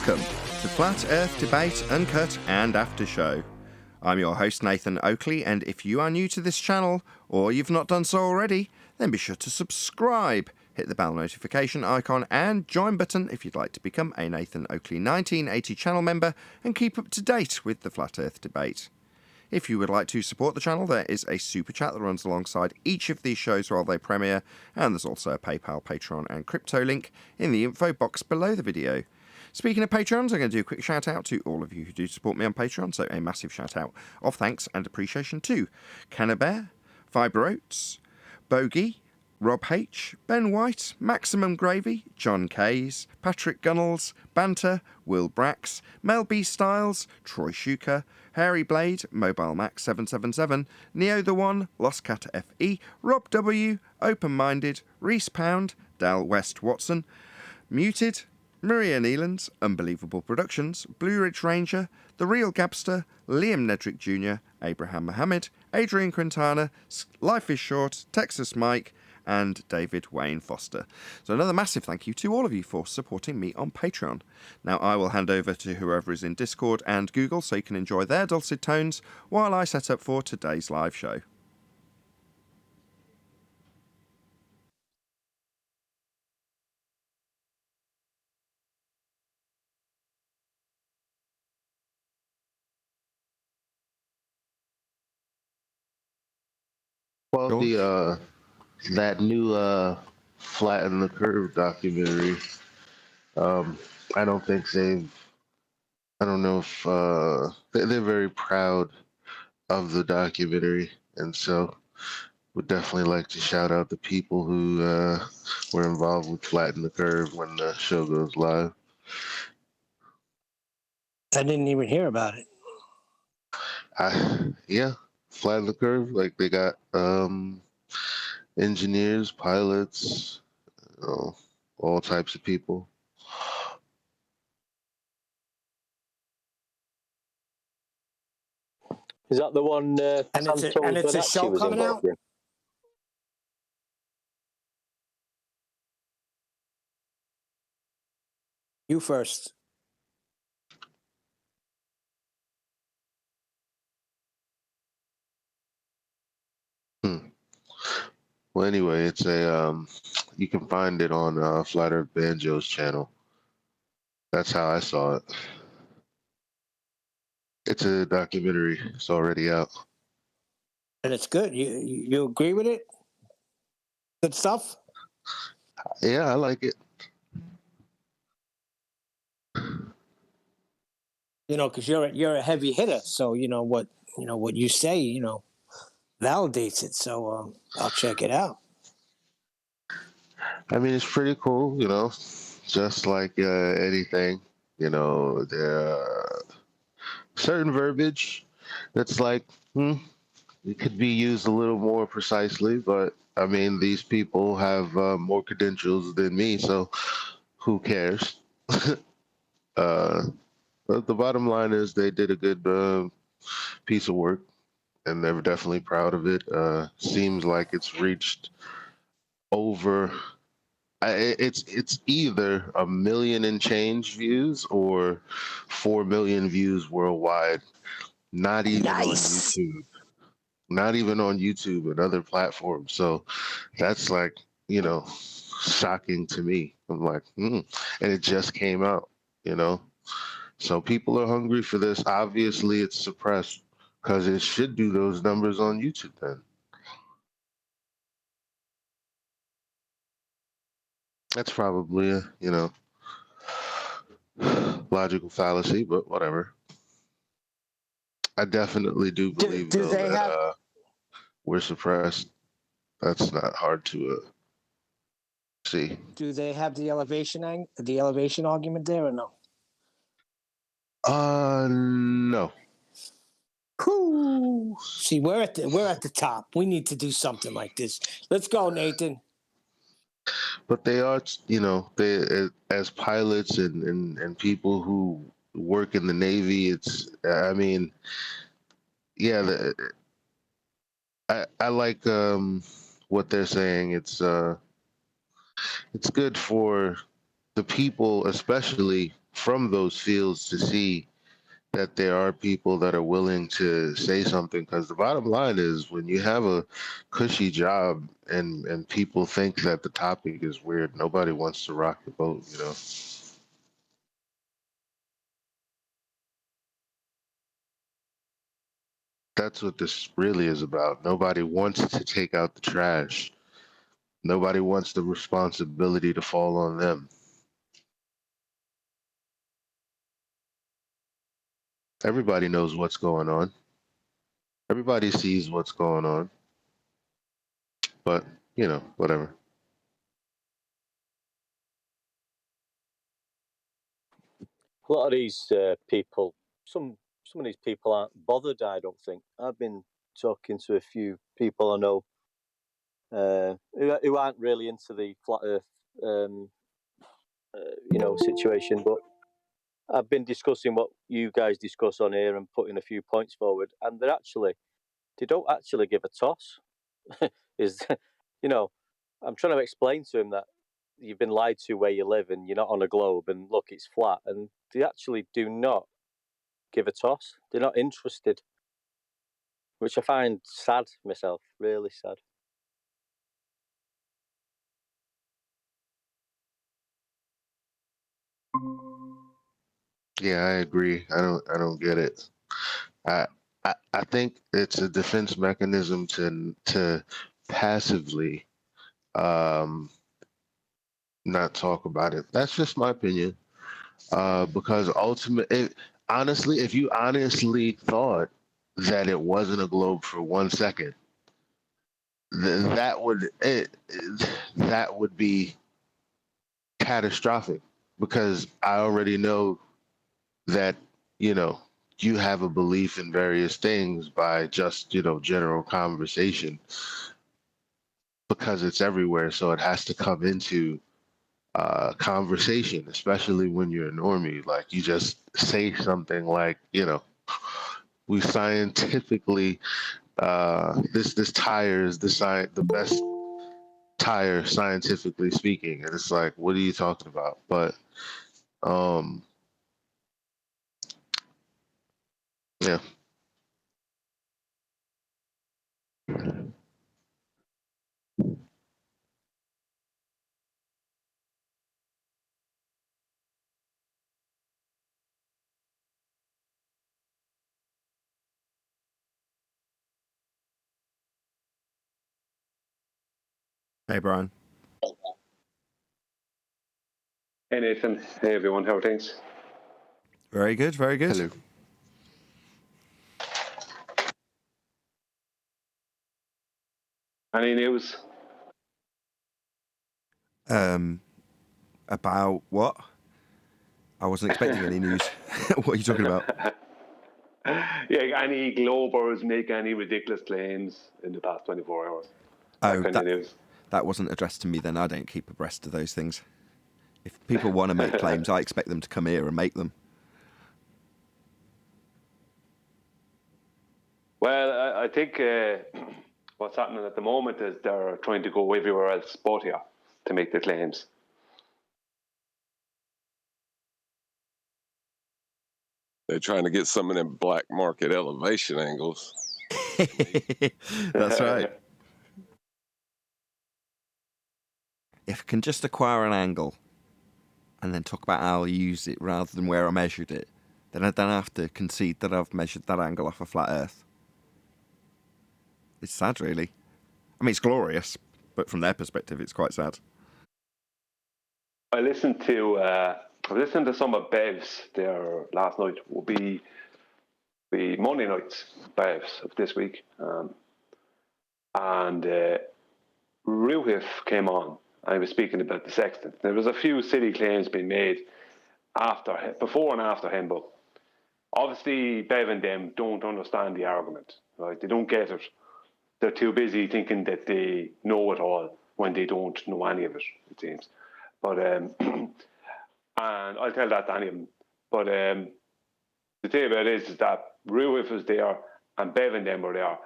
Welcome to Flat Earth Debate, Uncut and After Show. I'm your host Nathan Oakley, and if you are new to this channel, or you've not done so already, then be sure to subscribe, hit the bell notification icon and join button if you'd like to become a Nathan Oakley 1980 channel member and keep up to date with the Flat Earth Debate. If you would like to support the channel, there is a super chat that runs alongside each of these shows while they premiere, and there's also a PayPal, Patreon and crypto link in the info box below the video. Speaking of Patrons, I'm going to do a quick shout out to all of you who do support me on Patreon, so a massive shout out of thanks and appreciation to Cannabear, Fiber Oats, Bogey, Rob H, Ben White, Maximum Gravy, John Kays, Patrick Gunnels, Banter, Will Brax, Mel B Styles, Troy Shuker, Hairy Blade, Mobile Max 777, Neo the One, Lost Cat FE, Rob W, Open Minded, Reese Pound, Dal West Watson, Muted, Maria Neelands, Unbelievable Productions, Blue Ridge Ranger, The Real Gabster, Liam Nedrick Jr., Abraham Mohammed, Adrian Quintana, Life is Short, Texas Mike, and David Wayne Foster. So another massive thank you to all of you for supporting me on Patreon. Now I will hand over to whoever is in Discord and Google so you can enjoy their dulcet tones while I set up for today's live show. Well, the that new Flatten the Curve documentary, I don't think I don't know if they're very proud of the documentary, and so would definitely like to shout out the people who were involved with Flatten the Curve when the show goes live. I didn't even hear about it. Yeah, Flatten the Curve, like they got engineers, pilots, you know, all types of people. Is that the one? And it's a show coming out? In? You first. Well, anyway, it's a you can find it on Flat Earth Banjo's channel. That's how I saw it. It's a documentary. It's already out. And it's good. You agree with it? Good stuff? Yeah, I like it. You know, because you're a heavy hitter, so you know what you say, validates it. So I'll check it out. I mean, it's pretty cool, just like anything, there certain verbiage that's like, it could be used a little more precisely, but I mean, these people have more credentials than me, so who cares? But the bottom line is they did a good piece of work, and they're definitely proud of it. Seems like it's reached over. It's either 1 million and change views or 4 million views worldwide. Not even on YouTube. Not even on YouTube and other platforms. So that's like, shocking to me. I'm like, and it just came out, So people are hungry for this. Obviously, it's suppressed because it should do those numbers on YouTube then. That's probably a, logical fallacy, but whatever. I definitely do believe that we're suppressed. That's not hard to see. Do they have the elevation argument there or no? No. Cool. See, we're at the top. We need to do something like this. Let's go, Nathan. But they are, they as pilots and people who work in the Navy. It's, I mean, yeah. I like what they're saying. It's good for the people, especially from those fields to see that there are people that are willing to say something. Because the bottom line is, when you have a cushy job and people think that the topic is weird, nobody wants to rock the boat, you know. That's what this really is about. Nobody wants to take out the trash. Nobody wants the responsibility to fall on them. Everybody knows what's going on. Everybody sees what's going on. But, you know, whatever. A lot of these people, some of these people aren't bothered, I don't think. I've been talking to a few people I know who aren't really into the flat earth situation, but I've been discussing what you guys discuss on here and putting a few points forward, and they don't actually give a toss. Is I'm trying to explain to him that you've been lied to where you live and you're not on a globe, and look, it's flat, and they actually do not give a toss. They're not interested, which I find sad myself, really sad. Yeah, I agree. I don't get it. I I think it's a defense mechanism to passively um not talk about it. That's just my opinion. Because honestly, if you honestly thought that it wasn't a globe for 1 second, then that would be catastrophic. Because I already know that, you know, you have a belief in various things by just, general conversation, because it's everywhere. So it has to come into conversation, especially when you're a normie. Like, you just say something like, we scientifically, this tire is the best tire scientifically speaking. And it's like, what are you talking about? But yeah. Hey, Brian. Hey Nathan, hey everyone, how are things? Very good, very good. Hello. Any news? About what? I wasn't expecting any news. What are you talking about? Yeah, any Globers make any ridiculous claims in the past 24 hours? That kind of news. That wasn't addressed to me then. I don't keep abreast of those things. If people want to make claims, I expect them to come here and make them. Well, I think what's happening at the moment is they're trying to go everywhere else but here to make the claims. They're trying to get some of them black market elevation angles. That's right. If I can just acquire an angle and then talk about how I'll use it rather than where I measured it, then I don't have to concede that I've measured that angle off a flat Earth. It's sad, really. I mean, it's glorious, but from their perspective, it's quite sad. I listened to some of Bev's there last night. Will be Monday night's Bev's of this week, and Ruhif came on. I was speaking about the sextant. There was a few silly claims being made before and after him, but obviously Bev and them don't understand the argument. Right? They don't get it. They're too busy thinking that they know it all when they don't know any of it, it seems. But and I'll tell that to any of them. But the thing about it is that Ruhif was there and Bev and them were there,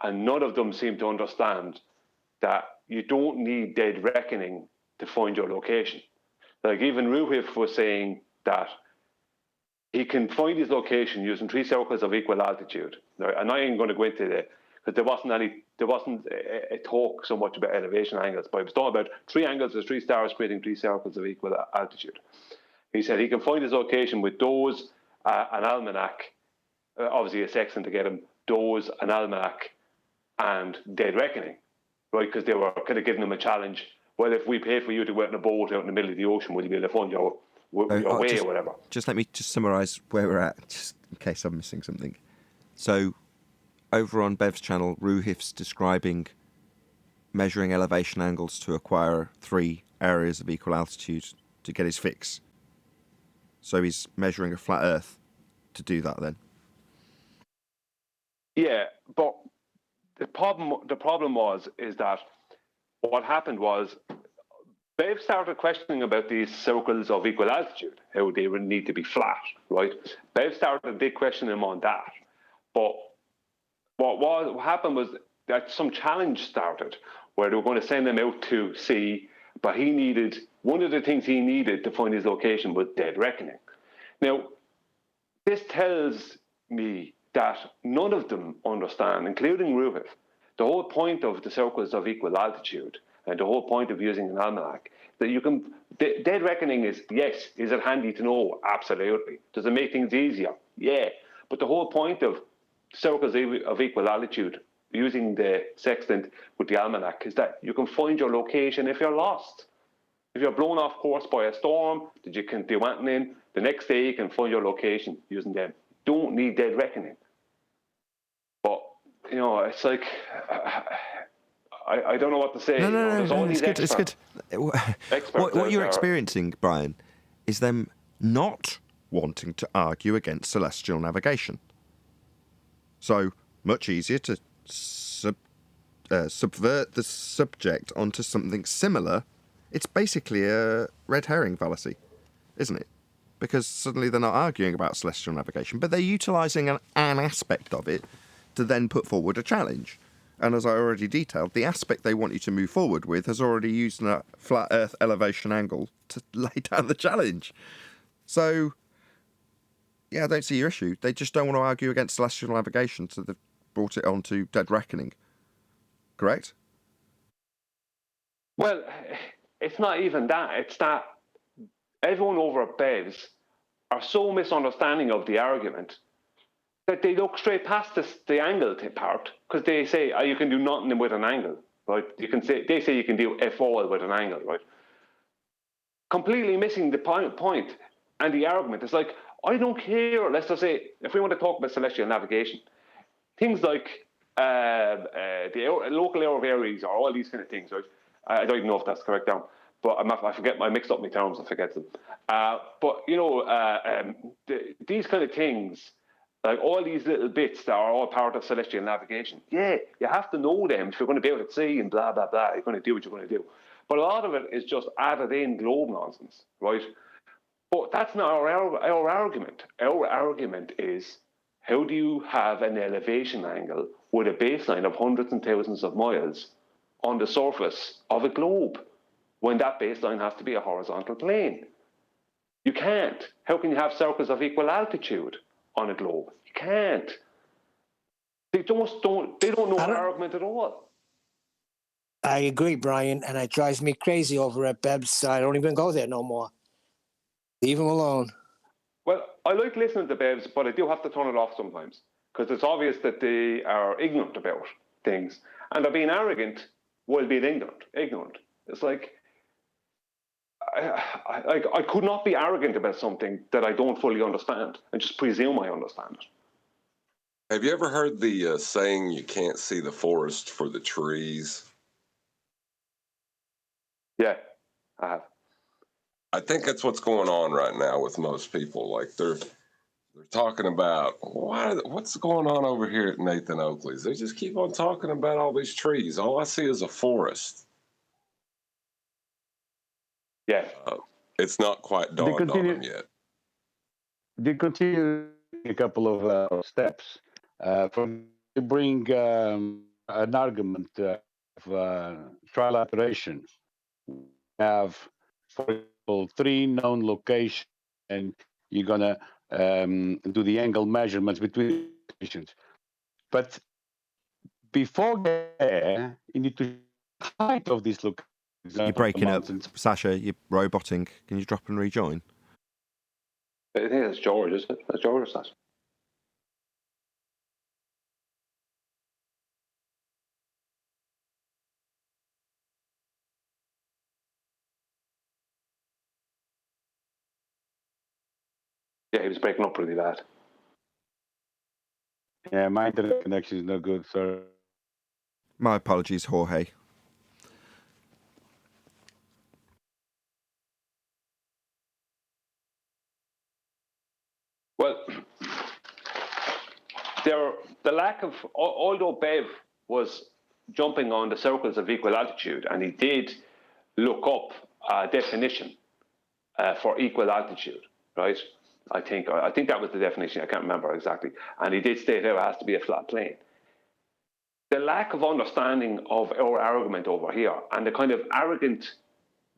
and none of them seem to understand that you don't need dead reckoning to find your location. Like, even Ruhif was saying that he can find his location using 3 circles of equal altitude. Now, and I ain't going to go into the, because there wasn't a talk so much about elevation angles, but I was talking about 3 angles as 3 stars creating 3 circles of equal altitude. He said he can find his location with those, an almanac, obviously a sextant to get him, those, an almanac, and dead reckoning, right? Because they were kind of giving him a challenge. Well, if we pay for you to go out in a boat out in the middle of the ocean, will you be able to find your way or whatever? Just let me just summarise where we're at, just in case I'm missing something. So, over on Bev's channel, Ruhif's describing measuring elevation angles to acquire 3 areas of equal altitude to get his fix. So he's measuring a flat Earth to do that then. Yeah, but the problem is that what happened was Bev started questioning about these circles of equal altitude, how they would need to be flat, right? Bev started a big question him on that. But what happened was that some challenge started where they were going to send him out to sea, but one of the things he needed to find his location was dead reckoning. Now, this tells me that none of them understand, including Rufus, the whole point of the circles of equal altitude and the whole point of using an almanac, that you can, dead reckoning is, yes, is it handy to know? Absolutely. Does it make things easier? Yeah. But the whole point of circles of equal altitude, using the sextant with the almanac, is that you can find your location if you're lost. If you're blown off course by a storm that you can do anything in, the next day you can find your location using them. Don't need dead reckoning. But, it's like, I don't know what to say. No, it's good. What you're experiencing, Brian, is them not wanting to argue against celestial navigation. So, much easier to subvert the subject onto something similar. It's basically a red herring fallacy, isn't it? Because suddenly they're not arguing about celestial navigation, but they're utilising an aspect of it to then put forward a challenge. And as I already detailed, the aspect they want you to move forward with has already used a flat Earth elevation angle to lay down the challenge. So, yeah, I don't see your issue. They just don't want to argue against celestial navigation, so they've brought it on to dead reckoning. Correct? Well, it's not even that. It's that everyone over at Bev's are so misunderstanding of the argument that they look straight past the angle part, because they say, you can do nothing with an angle, right? They say you can do F all with an angle, right? Completely missing the point and the argument. It's like, I don't care. Let's just say, if we want to talk about celestial navigation, things like the local hour of Aries or all these kind of things, right? I don't even know if that's correct now, but I forget. I mixed up my terms. I forget them. But these kind of things, like all these little bits that are all part of celestial navigation. Yeah, you have to know them if you're going to be able to see and blah blah blah. You're going to do what you're going to do. But a lot of it is just added in globe nonsense, right? But that's not our argument. Our argument is, how do you have an elevation angle with a baseline of hundreds and thousands of miles on the surface of a globe when that baseline has to be a horizontal plane? You can't. How can you have circles of equal altitude on a globe? You can't. They don't know our argument at all. I agree, Brian, and it drives me crazy over at Beb's. I don't even go there no more. Leave him alone. Well, I like listening to Bevs, but I do have to turn it off sometimes, because it's obvious that they are ignorant about things, and they're being arrogant while being ignorant. It's like, I could not be arrogant about something that I don't fully understand and just presume I understand it. Have you ever heard the saying, you can't see the forest for the trees? Yeah, I have. I think that's what's going on right now with most people. Like they're talking about what's going on over here at Nathan Oakley's. They just keep on talking about all these trees. All I see is a forest. Yeah, it's not quite dawned on them yet. They continue a couple of steps. From to bring an argument of trilateration. Have, for example, 3 known locations, and you're gonna do the angle measurements between positions. But before there, you need to height of this location. You're breaking up, Sasha. You're roboting. Can you drop and rejoin? I think that's George, isn't it? That's George or Sasha? Yeah, he was breaking up really bad. Yeah, my internet connection is no good. Sorry. My apologies, Jorge. Well, the lack of, although Bev was jumping on the circles of equal altitude, and he did look up a definition for equal altitude, right? I think that was the definition. I can't remember exactly. And he did state out it has to be a flat plane. The lack of understanding of our argument over here and the kind of arrogant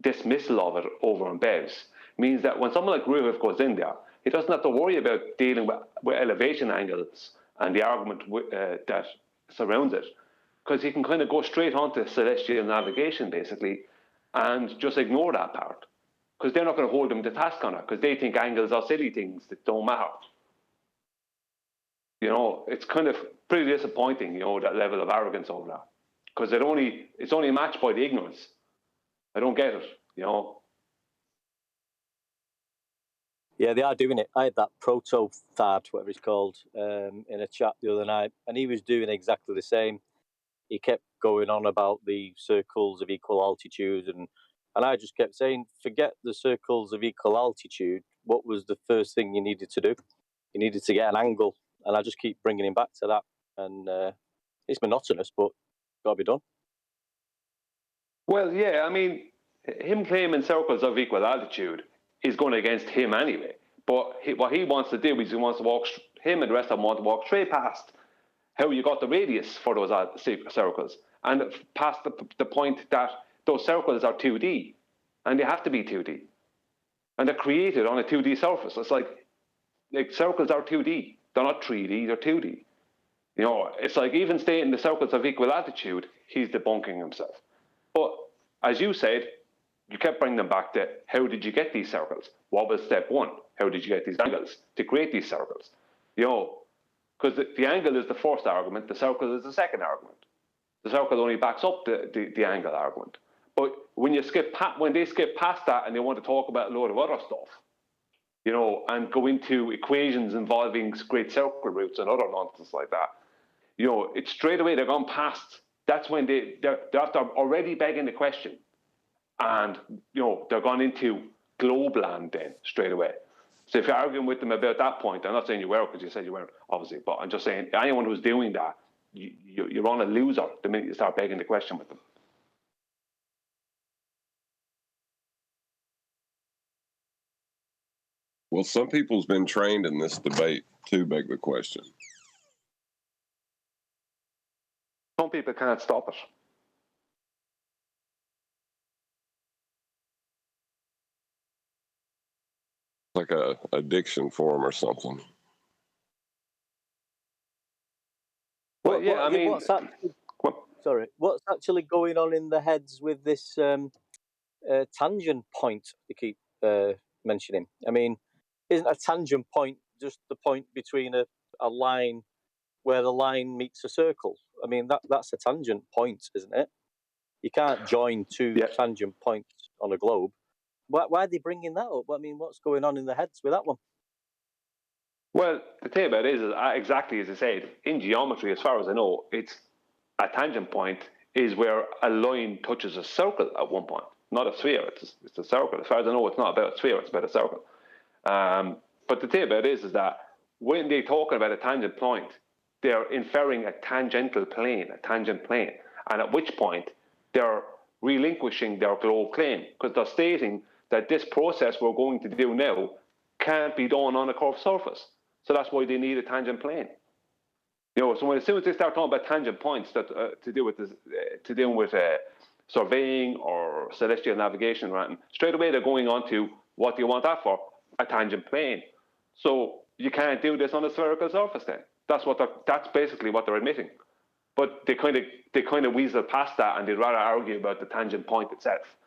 dismissal of it over on Bev's means that when someone like Roofy goes in there, he doesn't have to worry about dealing with elevation angles and the argument that surrounds it, because he can kind of go straight onto celestial navigation, basically, and just ignore that part, because they're not going to hold him to task on it, because they think angles are silly things that don't matter. You know, it's kind of pretty disappointing, you know, that level of arrogance over that, because it's only matched by the ignorance. I don't get it, you know. Yeah, they are doing it. I had that proto-thad, whatever it's called, in a chat the other night, and he was doing exactly the same. He kept going on about the circles of equal altitude, and I just kept saying, forget the circles of equal altitude. What was the first thing you needed to do? You needed to get an angle, and I just keep bringing him back to that. And it's monotonous, but got to be done. Well, yeah, I mean, him claiming circles of equal altitude is going against him anyway. But what he wants to do is he wants to walk, him and the rest of them want to walk straight past how you got the radius for those circles, and past the point that those circles are 2D, and they have to be 2D. And they're created on a 2D surface. It's like circles are 2D. They're not 3D, they're 2D. You know, it's like even stating the circles of equal altitude, he's debunking himself. But as you said, you kept bringing them back to how did you get these circles? What was step one? How did you get these angles to create these circles? You know, because the angle is the first argument, the circle is the second argument. The circle only backs up the angle argument. But when they skip past that and they want to talk about a load of other stuff, you know, and go into equations involving great circle roots and other nonsense like that, you know, it's straight away they're gone past. That's when they're after already begging the question, and you know they're gone into globe land then straight away. So if you're arguing with them about that point, I'm not saying you were because you said you weren't, obviously, but I'm just saying anyone who's doing that, you're on a loser the minute you start begging the question with them. Well, some people's been trained in this debate to beg the question. Some people can't stop it. Like a addiction for them or something. Well, yeah, I mean, what's actually going on in the heads with this tangent point they keep mentioning? I mean, isn't a tangent point just the point between a line where the line meets a circle? I mean, that's a tangent point, isn't it? You can't join two tangent points on a globe. Why are they bringing that up? I mean, what's going on in the heads with that one? Well, the thing about it is exactly as I said, in geometry, as far as I know, it's a tangent point is where a line touches a circle at one point, not a sphere. It's a circle. As far as I know, it's not about a sphere, it's about a circle. But the thing about it is that when they're talking about a tangent point, they're inferring a tangential plane, a tangent plane, and at which point they're relinquishing their globe claim, because they're stating that this process we're going to do now can't be done on a curved surface. So that's why they need a tangent plane. You know, so as soon as they start talking about tangent points that to do with surveying or celestial navigation, straight away they're going on to what do you want that for? A tangent plane. So you can't do this on a spherical surface. Then that's basically what they're admitting. But they kind of weasel past that, and they'd rather argue about the tangent point itself.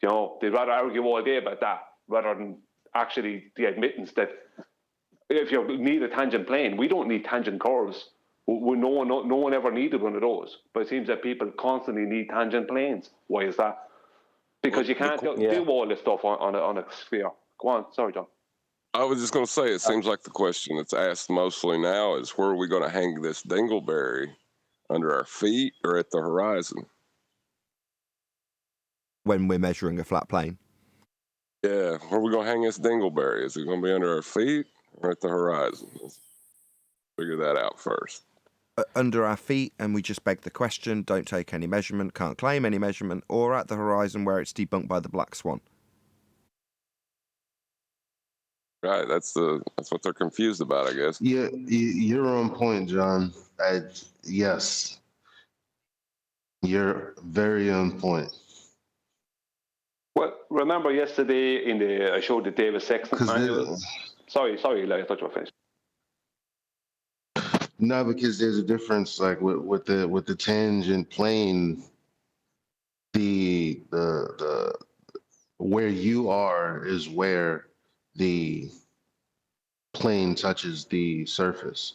You know, they'd rather argue all day about that rather than actually the admittance that if you need a tangent plane, we don't need tangent curves. No one ever needed one of those. But it seems that people constantly need tangent planes. Why is that? Because you can't do all this stuff on a sphere. Go on, sorry, John. I was just going to say, it seems like the question that's asked mostly now is, where are we going to hang this dingleberry? Under our feet or at the horizon? When we're measuring a flat plane. Yeah, where are we going to hang this dingleberry? Is it going to be under our feet or at the horizon? Let's figure that out first. Under our feet, and we just beg the question, don't take any measurement, can't claim any measurement, or at the horizon where it's debunked by the black swan. Right, that's what they're confused about, I guess. Yeah, you're on point, John. Yes, you're very on point. Well, remember yesterday I showed the David Sexton manual. Sorry, I thought you were finished. No, because there's a difference, like with the tangent plane, the where you are is where the plane touches the surface.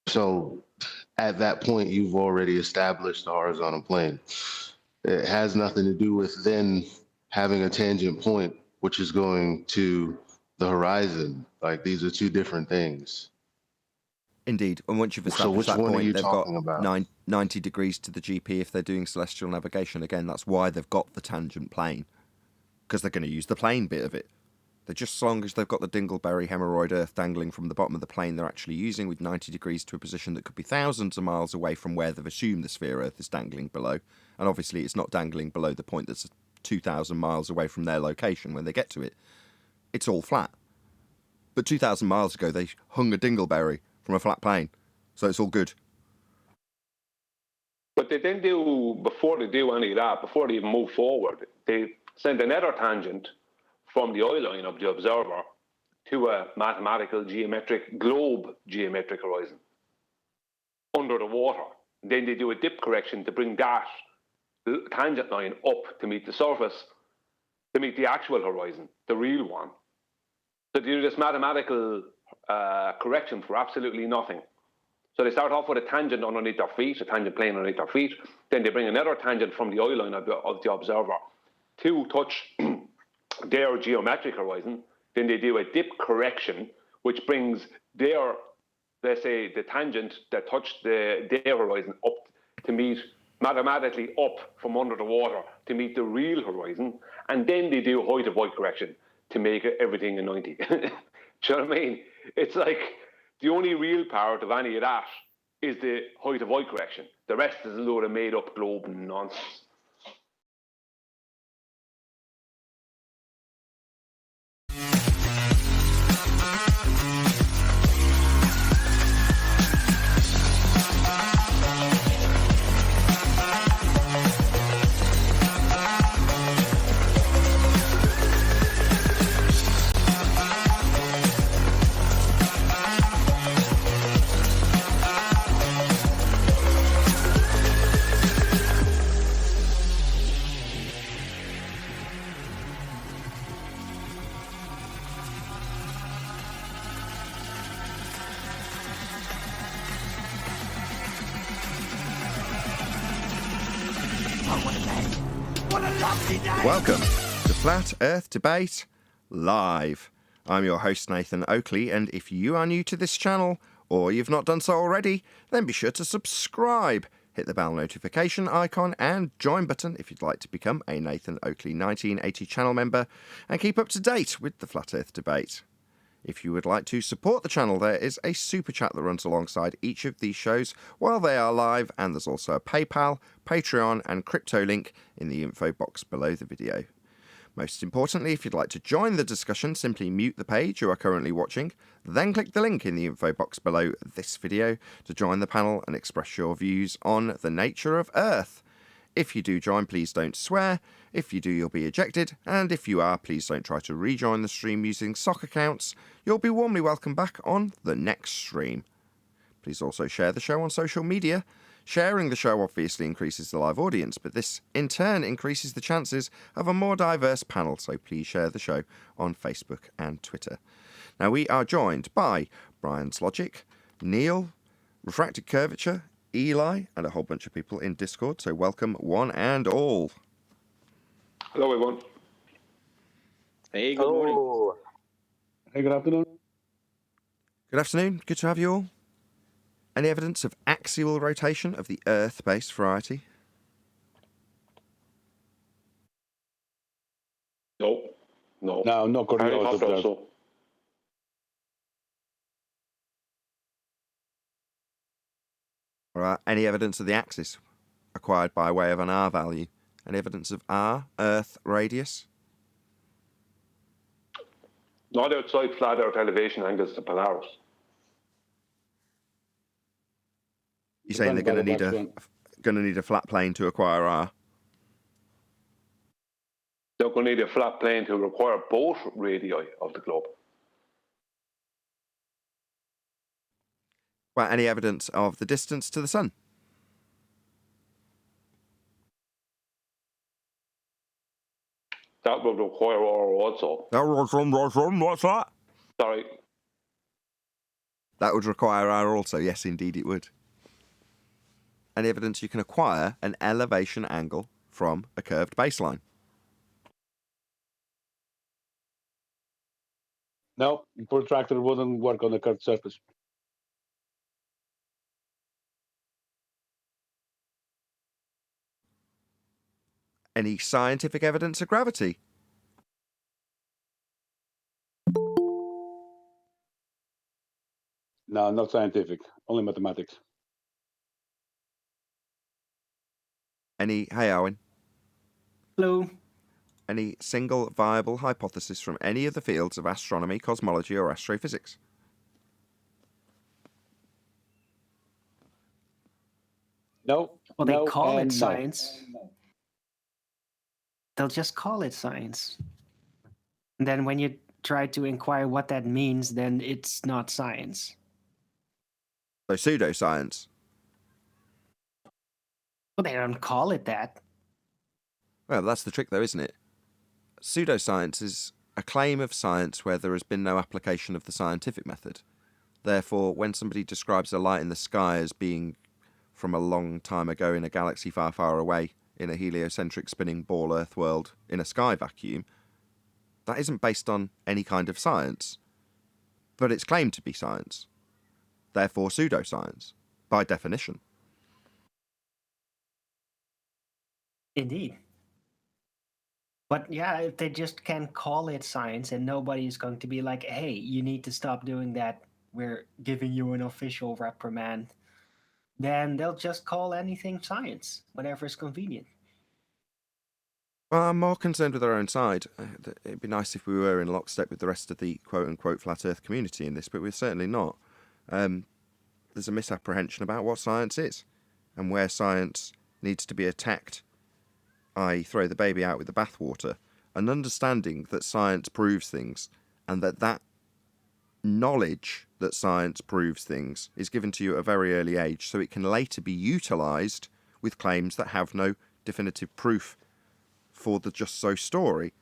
So at that point, you've already established the horizontal plane. It has nothing to do with then having a tangent point, which is going to the horizon. Like, these are two different things. Indeed, and once you've established that point, they've got about? 90 degrees to the GP if they're doing celestial navigation. Again, that's why they've got the tangent plane, because they're going to use the plane bit of it. They're just, as long as they've got the dingleberry hemorrhoid Earth dangling from the bottom of the plane they're actually using, with 90 degrees to a position that could be thousands of miles away from where they've assumed the sphere Earth is dangling below. And obviously it's not dangling below the point that's 2,000 miles away from their location when they get to it. It's all flat. But 2,000 miles ago they hung a dingleberry from a flat plane, so it's all good. But they then before they do any of that, before they even move forward, they send another tangent from the eye line of the observer to a mathematical globe geometric horizon under the water. Then they do a dip correction to bring that tangent line up to meet the surface, to meet the actual horizon, the real one. So they do this mathematical correction for absolutely nothing. So they start off with a tangent underneath their feet, a tangent plane underneath their feet. Then they bring another tangent from the eye line of the observer to touch their geometric horizon. Then they do a dip correction, which brings their, let's say, the tangent that touched their horizon up to meet, mathematically up from under the water to meet the real horizon. And then they do height of light correction to make everything a 90. Do you know what I mean? It's like the only real part of any of that is the height of light correction. The rest is a load of made up globe nonsense. Welcome to Flat Earth Debate Live. I'm your host Nathan Oakley, and if you are new to this channel, or you've not done so already, then be sure to subscribe. Hit the bell notification icon and join button if you'd like to become a Nathan Oakley 1980 channel member and keep up to date with the Flat Earth Debate. If you would like to support the channel, there is a super chat that runs alongside each of these shows while they are live, and there's also a PayPal, Patreon and crypto link in the info box below the video. Most importantly, if you'd like to join the discussion, simply mute the page you are currently watching, then click the link in the info box below this video to join the panel and express your views on the nature of Earth. If you do join, please don't swear. If you do, you'll be ejected. And if you are, please don't try to rejoin the stream using sock accounts. You'll be warmly welcome back on the next stream. Please also share the show on social media. Sharing the show obviously increases the live audience, but this in turn increases the chances of a more diverse panel, so please share the show on Facebook and Twitter. Now, we are joined by Brian's Logic, Neil, Refracted Curvature, Eli, and a whole bunch of people in Discord, so welcome one and all. Hello, everyone. Hey, good morning. Hey, good afternoon. Good afternoon, good to have you all. Any evidence of axial rotation of the Earth-based variety? No. No, no Harry coordinates Potter observed. also. Or any evidence of the axis acquired by way of an R value? Any evidence of R, Earth radius? Not outside flat Earth elevation angles to Polaris. You're saying they're going to need a flat plane to acquire R? They're going to need a flat plane to require both radii of the globe. Well, any evidence of the distance to the sun? That would require R also. What's that? Sorry. That would require R also. Yes, indeed it would. Any evidence you can acquire an elevation angle from a curved baseline? No, protractor wouldn't work on a curved surface. Any scientific evidence of gravity? No, not scientific, only mathematics. Hey, Owen. Hello. Any single viable hypothesis from any of the fields of astronomy, cosmology, or astrophysics? No. Well, they no, call it and science. no. They'll just call it science. And then when you try to inquire what that means, then it's not science. So pseudoscience. Well, they don't call it that. Well, that's the trick though, isn't it? Pseudoscience is a claim of science where there has been no application of the scientific method. Therefore, when somebody describes a light in the sky as being from a long time ago in a galaxy far, far away, in a heliocentric spinning ball Earth world, in a sky vacuum, that isn't based on any kind of science, but it's claimed to be science. Therefore, pseudoscience, by definition. Indeed. But yeah, if they just can call it science and nobody is going to be like, hey, you need to stop doing that, we're giving you an official reprimand, then they'll just call anything science, whenever it's convenient. Well, I'm more concerned with our own side. It'd be nice if we were in lockstep with the rest of the quote-unquote flat Earth community in this, but we're certainly not. There's a misapprehension about what science is and where science needs to be attacked, i.e. throw the baby out with the bathwater, an understanding that science proves things and that knowledge that science proves things is given to you at a very early age so it can later be utilised with claims that have no definitive proof for the just so story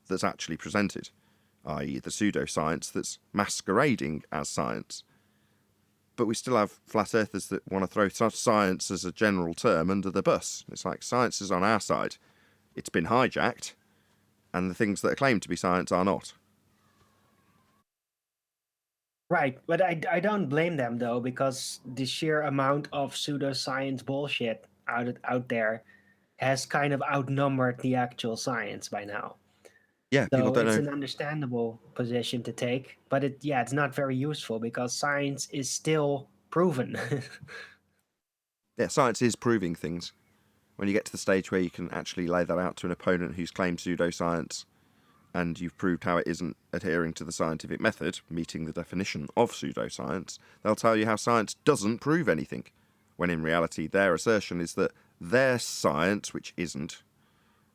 that's actually presented, i.e. the pseudoscience that's masquerading as science. But we still have flat earthers that want to throw science as a general term under the bus. It's like science is on our side. It's been hijacked, and the things that are claimed to be science are not. Right, but I don't blame them though, because the sheer amount of pseudoscience bullshit out there has kind of outnumbered the actual science by now. Yeah, people So don't it's know. an understandable position to take, but it's not very useful because science is still proven. Yeah, science is proving things. When you get to the stage where you can actually lay that out to an opponent who's claimed pseudoscience, and you've proved how it isn't adhering to the scientific method, meeting the definition of pseudoscience, they'll tell you how science doesn't prove anything, when in reality their assertion is that their science, which isn't,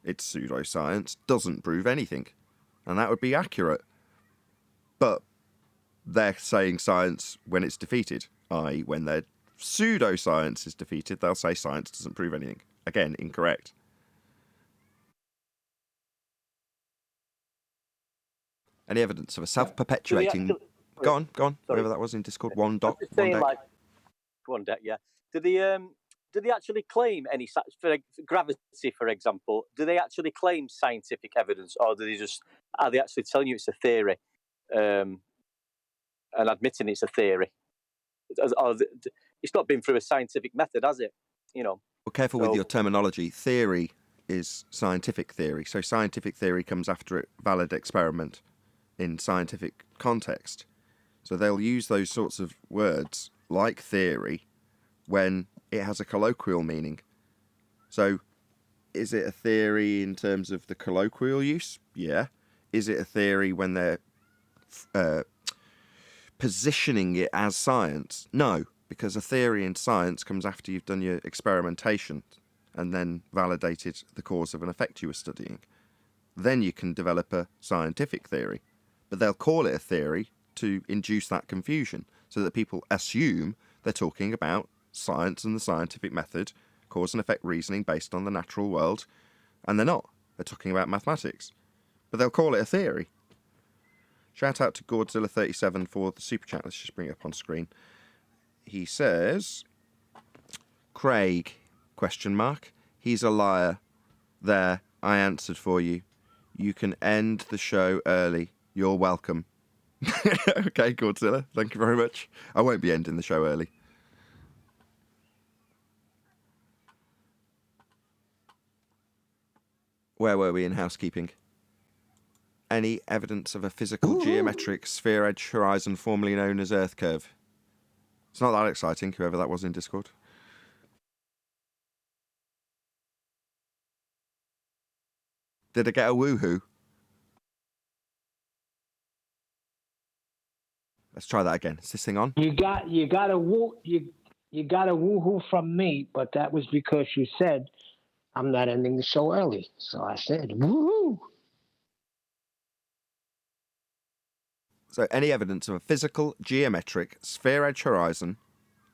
it's pseudoscience, doesn't prove anything. And that would be accurate. But they're saying science when it's defeated, i.e. when their pseudoscience is defeated, they'll say science doesn't prove anything. Again, incorrect. Any evidence of a self-perpetuating... Go on. Sorry. Whatever that was in Discord. One deck. One deck, yeah. Do they actually claim any such, for gravity, for example? Do they actually claim scientific evidence, or are they actually telling you it's a theory, and admitting it's a theory? It's not been through a scientific method, has it? Well, careful with your terminology. Theory is scientific theory. So scientific theory comes after a valid experiment in scientific context. So they'll use those sorts of words like theory when it has a colloquial meaning. So is it a theory in terms of the colloquial use? Yeah. Is it a theory when they're positioning it as science? No, because a theory in science comes after you've done your experimentation and then validated the cause of an effect you were studying. Then you can develop a scientific theory. But they'll call it a theory to induce that confusion so that people assume they're talking about science and the scientific method, cause and effect reasoning based on the natural world, and they're not. They're talking about mathematics. But they'll call it a theory. Shout out to Godzilla37 for the super chat. Let's just bring it up on screen. He says, Craig, ? He's a liar. There, I answered for you. You can end the show early. You're welcome. Okay, Godzilla, thank you very much. I won't be ending the show early. Where were we in housekeeping? Any evidence of a physical geometric sphere edge horizon formerly known as Earth curve? It's not that exciting, whoever that was in Discord. Did I get a woohoo? Let's try that again. Is this thing on? You got a woohoo from me, but that was because you said I'm not ending the show early. So I said woohoo. So any evidence of a physical geometric sphere edge horizon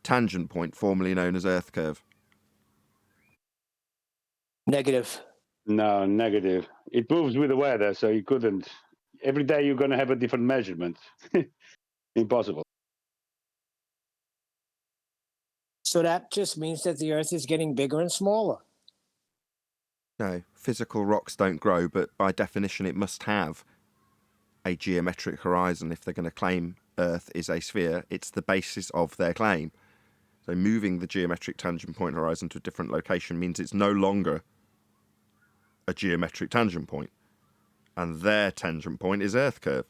tangent point formerly known as Earth curve? Negative. No, negative. It moves with the weather, so you couldn't. Every day you're going to have a different measurement. Impossible. So that just means that the Earth is getting bigger and smaller. No, physical rocks don't grow, but by definition it must have a geometric horizon if they're going to claim Earth is a sphere. It's the basis of their claim. So moving the geometric tangent point horizon to a different location means it's no longer a geometric tangent point. And their tangent point is Earth curve.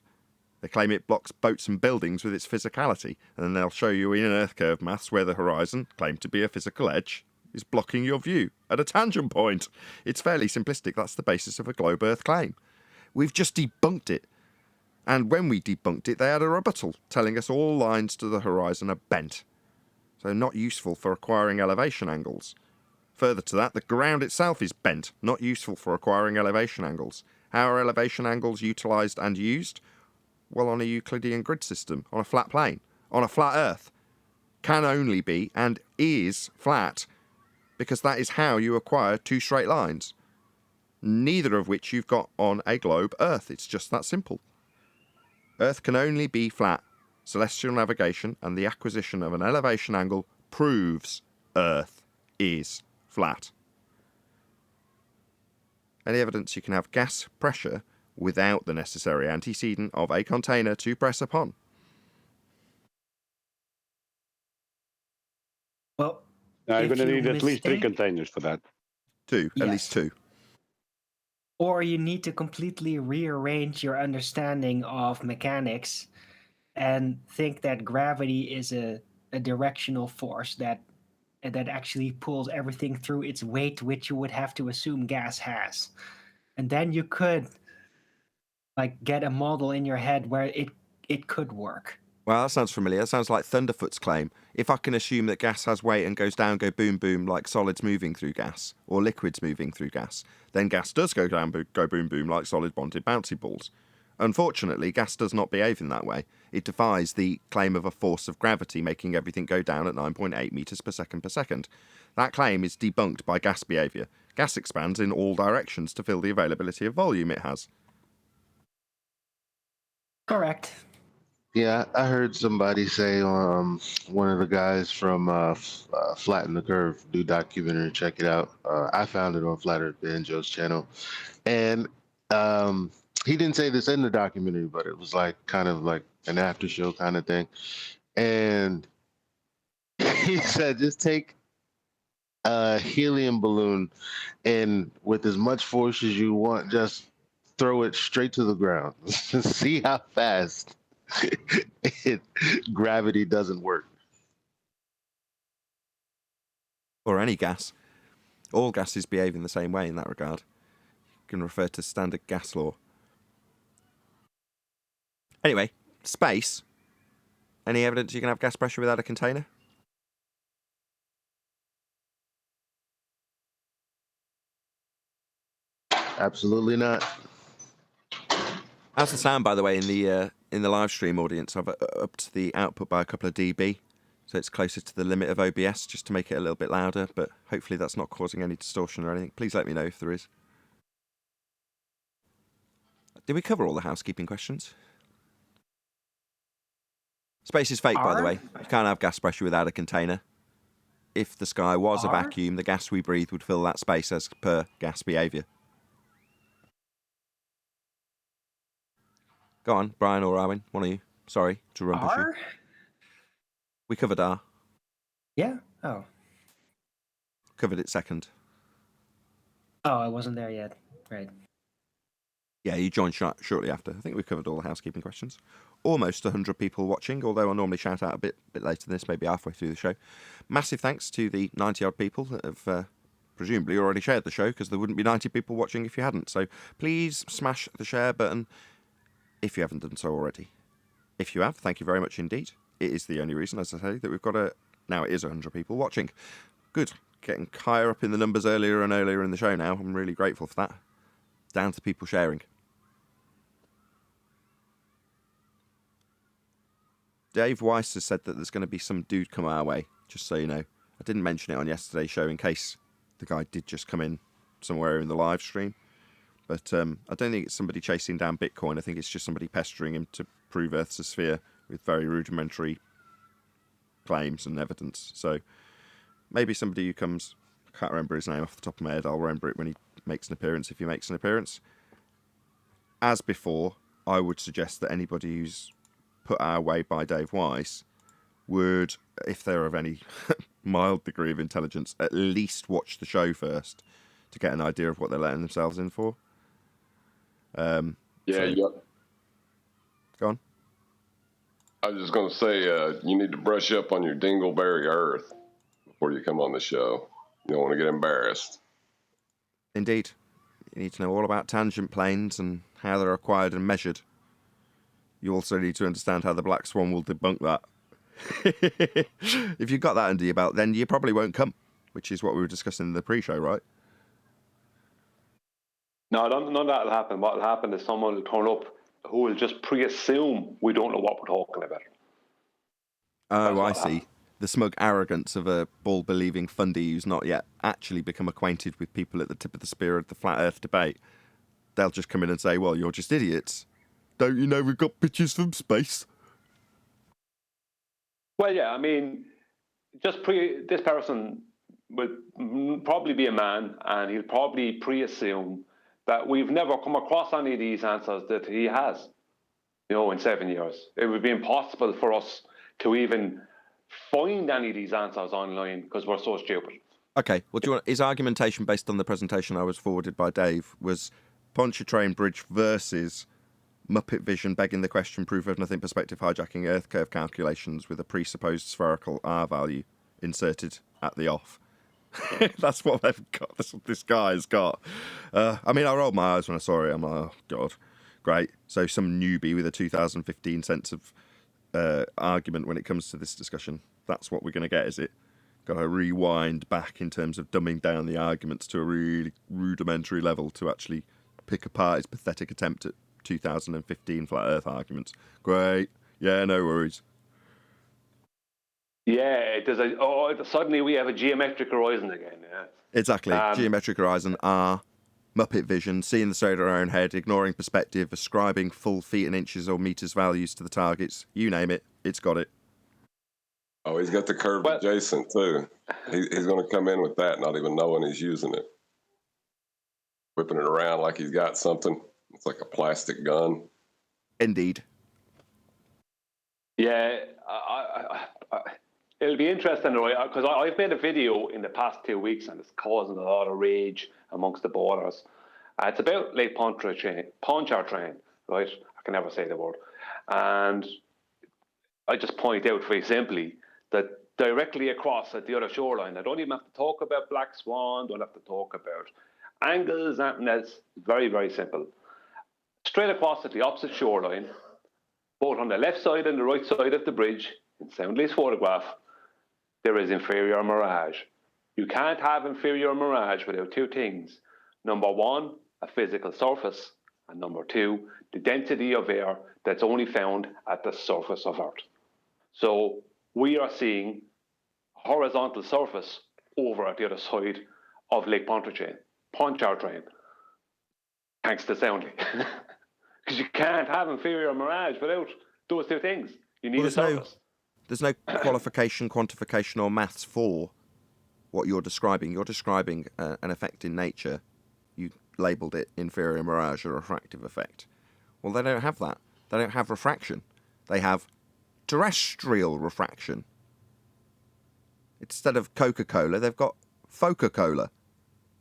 They claim it blocks boats and buildings with its physicality, and then they'll show you in an Earth curve maths where the horizon, claimed to be a physical edge, is blocking your view at a tangent point. It's fairly simplistic. That's the basis of a globe Earth claim. We've just debunked it. And when we debunked it, they had a rebuttal telling us all lines to the horizon are bent. So not useful for acquiring elevation angles. Further to that, the ground itself is bent, not useful for acquiring elevation angles. How are elevation angles utilised and used? Well, on a Euclidean grid system, on a flat plane, on a flat Earth. Can only be and is flat, because that is how you acquire two straight lines. Neither of which you've got on a globe Earth. It's just that simple. Earth can only be flat. Celestial navigation and the acquisition of an elevation angle proves Earth is flat. Any evidence you can have gas pressure without the necessary antecedent of a container to press upon? Well, Now you're if going to you need at least 3 mistake- containers for that. Two, at Yes. least two. Or you need to completely rearrange your understanding of mechanics and think that gravity is a directional force that actually pulls everything through its weight, which you would have to assume gas has. And then you could get a model in your head where it could work. Well, that sounds familiar. That sounds like Thunderfoot's claim. If I can assume that gas has weight and goes down, go boom, boom, like solids moving through gas, or liquids moving through gas, then gas does go down, go boom, boom, like solid bonded bouncy balls. Unfortunately, gas does not behave in that way. It defies the claim of a force of gravity making everything go down at 9.8 metres per second. That claim is debunked by gas behaviour. Gas expands in all directions to fill the availability of volume it has. Correct. Yeah, I heard somebody say, one of the guys from Flatten the Curve, do documentary, check it out. I found it on Flat Earth Banjo's channel. And he didn't say this in the documentary, but it was like kind of like an after show kind of thing. And he said, just take a helium balloon and with as much force as you want, just throw it straight to the ground. See how fast gravity doesn't work. Or any gas. All gases behave in the same way in that regard. You can refer to standard gas law. Anyway, space. Any evidence you can have gas pressure without a container? Absolutely not. How's the sound, by the way, in the live stream audience? I've upped the output by a couple of dB, so it's closer to the limit of OBS, just to make it a little bit louder, but hopefully that's not causing any distortion or anything. Please let me know if there is. Did we cover all the housekeeping questions? Space is fake, by the way. You can't have gas pressure without a container. If the sky was a vacuum, the gas we breathe would fill that space as per gas behaviour. Go on, Brian or Arwen, one of you. Sorry to rumble you. We covered R. Yeah? Oh. Covered it second. Oh, I wasn't there yet. Right. Yeah, you joined shortly after. I think we've covered all the housekeeping questions. Almost 100 people watching, although I normally shout out a bit later than this, maybe halfway through the show. Massive thanks to the 90-odd people that have presumably already shared the show, because there wouldn't be 90 people watching if you hadn't. So please smash the share button if you haven't done so already. If you have, thank you very much indeed. It is the only reason, as I say, that we've got now it is 100 people watching. Good. Getting higher up in the numbers earlier and earlier in the show now. I'm really grateful for that. Down to people sharing. Dave Weiss has said that there's going to be some dude come our way, just so you know. I didn't mention it on yesterday's show in case the guy did just come in somewhere in the live stream. But I don't think it's somebody chasing down Bitcoin. I think it's just somebody pestering him to prove Earth's a sphere with very rudimentary claims and evidence. So maybe somebody who comes, I can't remember his name off the top of my head. I'll remember it when he makes an appearance, if he makes an appearance. As before, I would suggest that anybody who's put our way by Dave Weiss would, if they're of any mild degree of intelligence, at least watch the show first to get an idea of what they're letting themselves in for. Yep. Go on. I was just going to say, you need to brush up on your dingleberry earth before you come on the show. You don't want to get embarrassed. Indeed. You need to know all about tangent planes and how they're acquired and measured. You also need to understand how the Black Swan will debunk that. If you've got that under your belt, then you probably won't come, which is what we were discussing in the pre-show, right? No, none of that will happen. What will happen is someone will turn up who will just pre-assume we don't know what we're talking about. Oh, I see. The smug arrogance of a ball-believing fundy who's not yet actually become acquainted with people at the tip of the spear of the flat Earth debate. They'll just come in and say, well, you're just idiots. Don't you know we've got pictures from space? Well, yeah, I mean, this person will probably be a man, and he'll probably pre-assume that we've never come across any of these answers that he has, in 7 years. It would be impossible for us to even find any of these answers online because we're so stupid. Okay, well, his argumentation based on the presentation I was forwarded by Dave was Pontchartrain Bridge versus Muppet Vision begging the question, proof of nothing perspective hijacking Earth curve calculations with a presupposed spherical R value inserted at the off. That's what they've got. That's what this guy's got. I mean, I rolled my eyes when I saw it. I'm like, oh, God, great. So some newbie with a 2015 sense of argument when it comes to this discussion. That's what we're going to get, is it? Got to rewind back in terms of dumbing down the arguments to a really rudimentary level to actually pick apart his pathetic attempt at 2015 flat Earth arguments. Great. Yeah, no worries. Yeah, suddenly we have a geometric horizon again. Yeah. Exactly. Geometric horizon, R, Muppet vision, seeing the side of our own head, ignoring perspective, ascribing full feet and inches or meters values to the targets. You name it, it's got it. Oh, he's got the curved adjacent too. He's going to come in with that, not even knowing he's using it. Whipping it around like he's got something. It's like a plastic gun. Indeed. Yeah, it'll be interesting, right? Because I've made a video in the past 2 weeks and it's causing a lot of rage amongst the borders. It's about Lake Pontchartrain, right? I can never say the word. And I just point out very simply that directly across at the other shoreline, I don't even have to talk about Black Swan, don't have to talk about angles, and that's very, very simple. Straight across at the opposite shoreline, both on the left side and the right side of the bridge, in Soundley's photograph, there is inferior mirage. You can't have inferior mirage without two things. Number one, a physical surface, and number two, the density of air that's only found at the surface of Earth. So we are seeing horizontal surface over at the other side of Lake Pontchartrain, thanks to Soundley. Because you can't have inferior mirage without those two things. You need a surface. There's no qualification, quantification, or maths for what you're describing. You're describing an effect in nature. You labelled it inferior mirage or refractive effect. Well, they don't have that. They don't have refraction. They have terrestrial refraction. Instead of Coca-Cola, they've got Foca-Cola,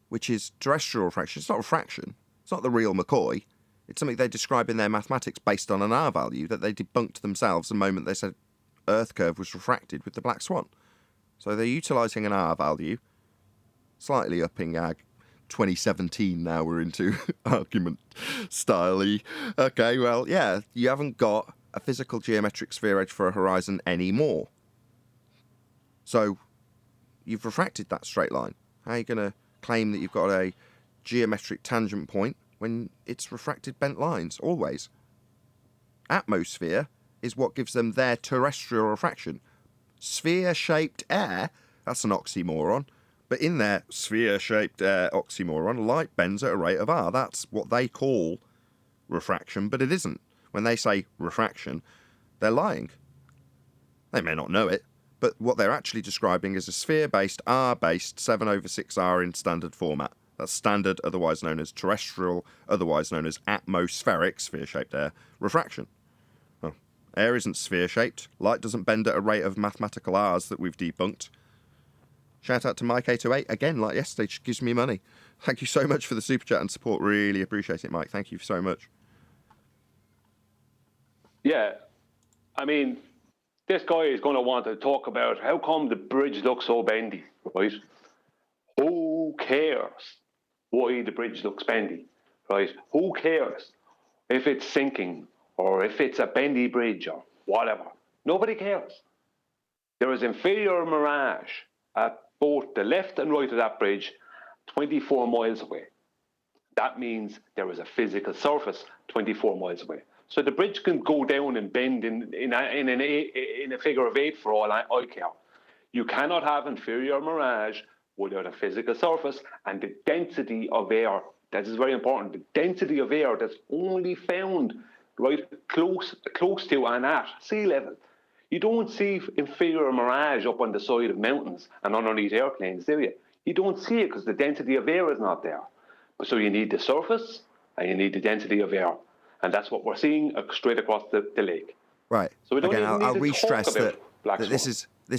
which is terrestrial refraction. It's not refraction. It's not the real McCoy. It's something they describe in their mathematics based on an R value that they debunked themselves the moment they said Earth curve was refracted with the Black Swan. So they're utilising an R value, slightly upping our 2017 now we're into argument style-y. Okay, well, yeah, you haven't got a physical geometric sphere edge for a horizon anymore. So you've refracted that straight line. How are you going to claim that you've got a geometric tangent point when it's refracted bent lines, always? Atmosphere is what gives them their terrestrial refraction. Sphere-shaped air, that's an oxymoron. But in their sphere-shaped air oxymoron, light bends at a rate of R. That's what they call refraction, but it isn't. When they say refraction, they're lying. They may not know it, but what they're actually describing is a sphere-based, R-based 7/6R in standard format. That's standard, otherwise known as terrestrial, otherwise known as atmospheric, sphere-shaped air, refraction. Well, air isn't sphere-shaped. Light doesn't bend at a rate of mathematical R's that we've debunked. Shout out to Mike808, again, like yesterday, just gives me money. Thank you so much for the super chat and support. Really appreciate it, Mike. Thank you so much. Yeah, I mean, this guy is going to want to talk about how come the bridge looks so bendy, right? Who cares why the bridge looks bendy, right? Who cares if it's sinking or if it's a bendy bridge or whatever? Nobody cares. There is inferior mirage at both the left and right of that bridge, 24 miles away. That means there is a physical surface 24 miles away. So the bridge can go down and bend in a figure of 8 for all I care. You cannot have inferior mirage without a physical surface and the density of air. That is very important. The density of air that's only found right close to and at sea level. You don't see inferior mirage up on the side of mountains and underneath airplanes, do you? You don't see it because the density of air is not there. So you need the surface and you need the density of air. And that's what we're seeing straight across the lake. Right. So we don't Again, even need I'll to re-stress talk about Black that this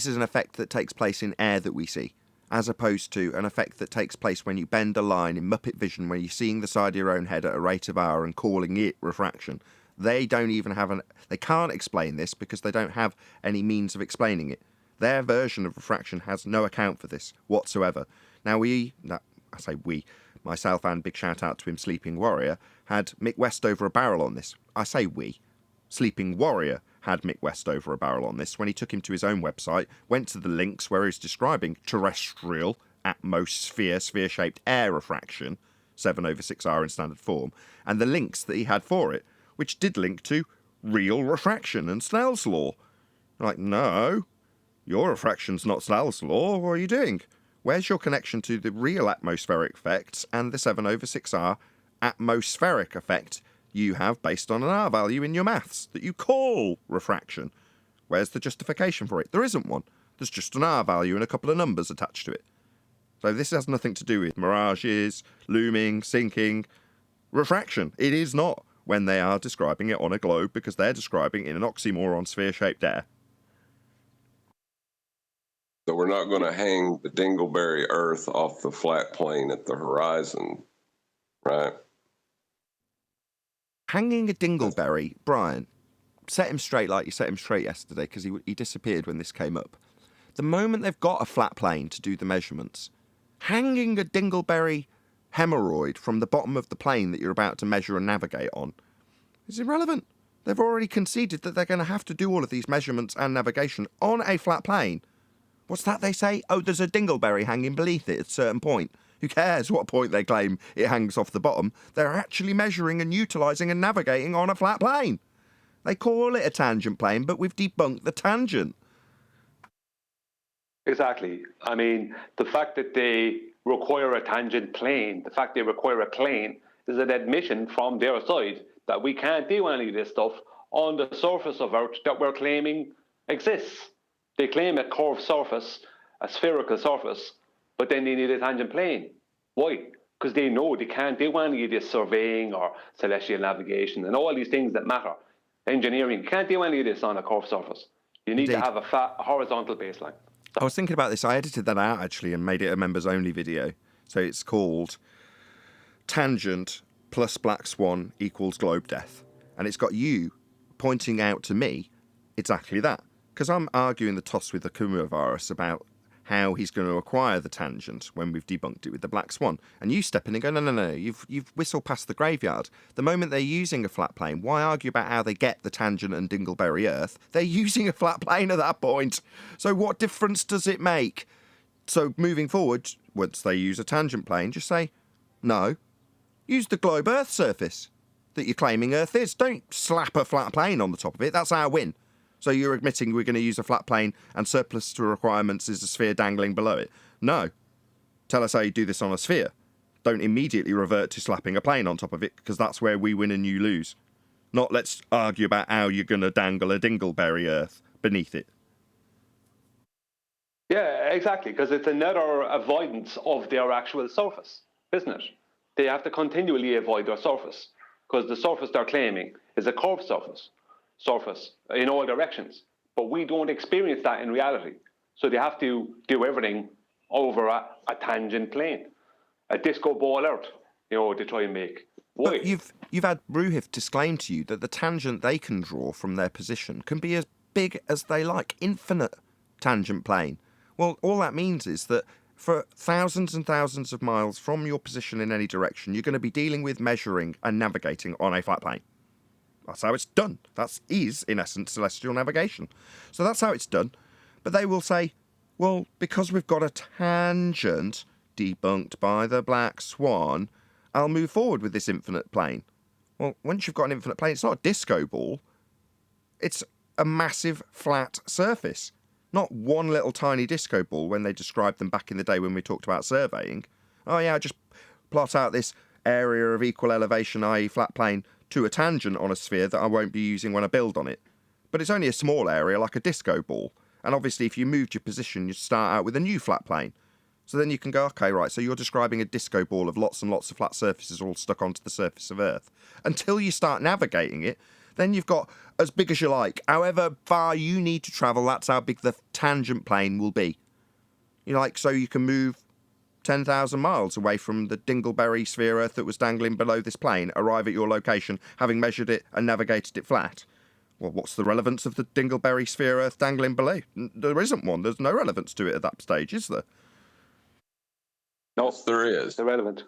is an effect that takes place in air that we see, as opposed to an effect that takes place when you bend a line in Muppet vision, where you're seeing the side of your own head at a rate of R and calling it refraction. They don't even have they can't explain this because they don't have any means of explaining it. Their version of refraction has no account for this whatsoever. Now I say we, myself and big shout out to him, Sleeping Warrior, had Mick Westover a barrel on this. I say we. Sleeping Warrior had Mick West over a barrel on this when he took him to his own website, went to the links where he's describing terrestrial atmosphere, sphere-shaped air refraction, 7/6R in standard form, and the links that he had for it, which did link to real refraction and Snell's law. Like, no, your refraction's not Snell's law. What are you doing? Where's your connection to the real atmospheric effects and the 7/6R atmospheric effect you have based on an R value in your maths that you call refraction? Where's the justification for it? There isn't one. There's just an R value and a couple of numbers attached to it. So this has nothing to do with mirages, looming, sinking, refraction. It is not when they are describing it on a globe, because they're describing it in an oxymoron sphere-shaped air. So we're not going to hang the dingleberry Earth off the flat plane at the horizon, right? Hanging a dingleberry, Brian, set him straight like you set him straight yesterday, because he disappeared when this came up. The moment they've got a flat plane to do the measurements, hanging a dingleberry hemorrhoid from the bottom of the plane that you're about to measure and navigate on is irrelevant. They've already conceded that they're going to have to do all of these measurements and navigation on a flat plane. What's that they say? Oh, there's a dingleberry hanging beneath it at a certain point. Who cares what point they claim it hangs off the bottom? They're actually measuring and utilising and navigating on a flat plane. They call it a tangent plane, but we've debunked the tangent. Exactly. I mean, the fact that they require a tangent plane, the fact they require a plane, is an admission from their side that we can't do any of this stuff on the surface of Earth that we're claiming exists. They claim a curved surface, a spherical surface, but then they need a tangent plane. Why? Because they know they can't do any of this surveying or celestial navigation and all these things that matter. Engineering, you can't do any of this on a curved surface. You need to have a flat horizontal baseline. I was thinking about this. I edited that out, actually, and made it a members-only video. So it's called Tangent plus Black Swan equals Globe Death. And it's got you pointing out to me exactly that. Because I'm arguing the toss with the Kumavirus about how he's going to acquire the tangent when we've debunked it with the Black Swan. And you step in and go, no, you've whistled past the graveyard. The moment they're using a flat plane, why argue about how they get the tangent and Dingleberry Earth? They're using a flat plane at that point. So what difference does it make? So moving forward, once they use a tangent plane, just say, no, use the globe Earth surface that you're claiming Earth is. Don't slap a flat plane on the top of it. That's our win. So you're admitting we're going to use a flat plane and surplus to requirements is a sphere dangling below it. No. Tell us how you do this on a sphere. Don't immediately revert to slapping a plane on top of it, because that's where we win and you lose. Not let's argue about how you're going to dangle a Dingleberry Earth beneath it. Yeah, exactly, because it's another avoidance of their actual surface, isn't it? They have to continually avoid their surface, because the surface they're claiming is a curved surface in all directions. But we don't experience that in reality. So they have to do everything over a tangent plane, a disco ball Earth, to try and make. Why? But you've had Ruhif disclaim to you that the tangent they can draw from their position can be as big as they like, infinite tangent plane. Well, all that means is that for thousands and thousands of miles from your position in any direction, you're going to be dealing with, measuring and navigating on a flat plane. That's how it's done. That is, in essence, celestial navigation. So that's how it's done. But they will say, well, because we've got a tangent debunked by the Black Swan, I'll move forward with this infinite plane. Well, once you've got an infinite plane, it's not a disco ball. It's a massive flat surface. Not one little tiny disco ball when they described them back in the day when we talked about surveying. Oh yeah, just plot out this area of equal elevation, i.e. flat plane, to a tangent on a sphere that I won't be using when I build on it. But it's only a small area, like a disco ball. And obviously, if you moved your position, you'd start out with a new flat plane. So then you can go, okay, right, so you're describing a disco ball of lots and lots of flat surfaces all stuck onto the surface of Earth. Until you start navigating it, then you've got as big as you like. However far you need to travel, that's how big the tangent plane will be. So you can move 10,000 miles away from the Dingleberry sphere Earth that was dangling below this plane, arrive at your location, having measured it and navigated it flat. Well, what's the relevance of the Dingleberry sphere Earth dangling below? There isn't one. There's no relevance to it at that stage, is there? No, there is. It's irrelevant.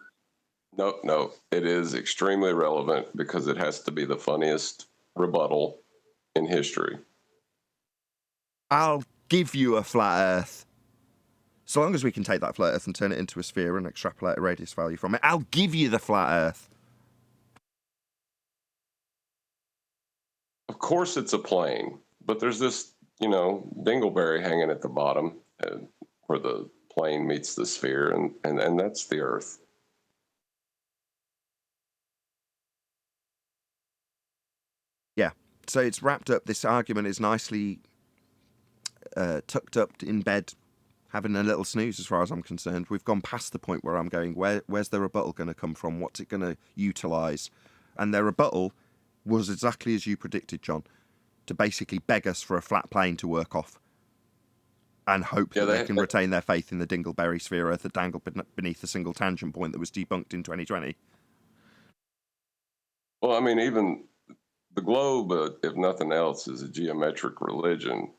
No, it is extremely relevant because it has to be the funniest rebuttal in history. I'll give you a flat Earth. So long as we can take that flat Earth and turn it into a sphere and extrapolate a radius value from it, I'll give you the flat Earth. Of course it's a plane, but there's this, dingleberry hanging at the bottom where the plane meets the sphere, and that's the Earth. Yeah, so it's wrapped up. This argument is nicely tucked up in bed, having a little snooze as far as I'm concerned. We've gone past the point where I'm going, where's the rebuttal going to come from? What's it going to utilise? And their rebuttal was exactly as you predicted, John, to basically beg us for a flat plane to work off and hope that they can retain their faith in the dingleberry sphere Earth that dangled beneath a single tangent point that was debunked in 2020. Well, I mean, even the globe, if nothing else, is a geometric religion.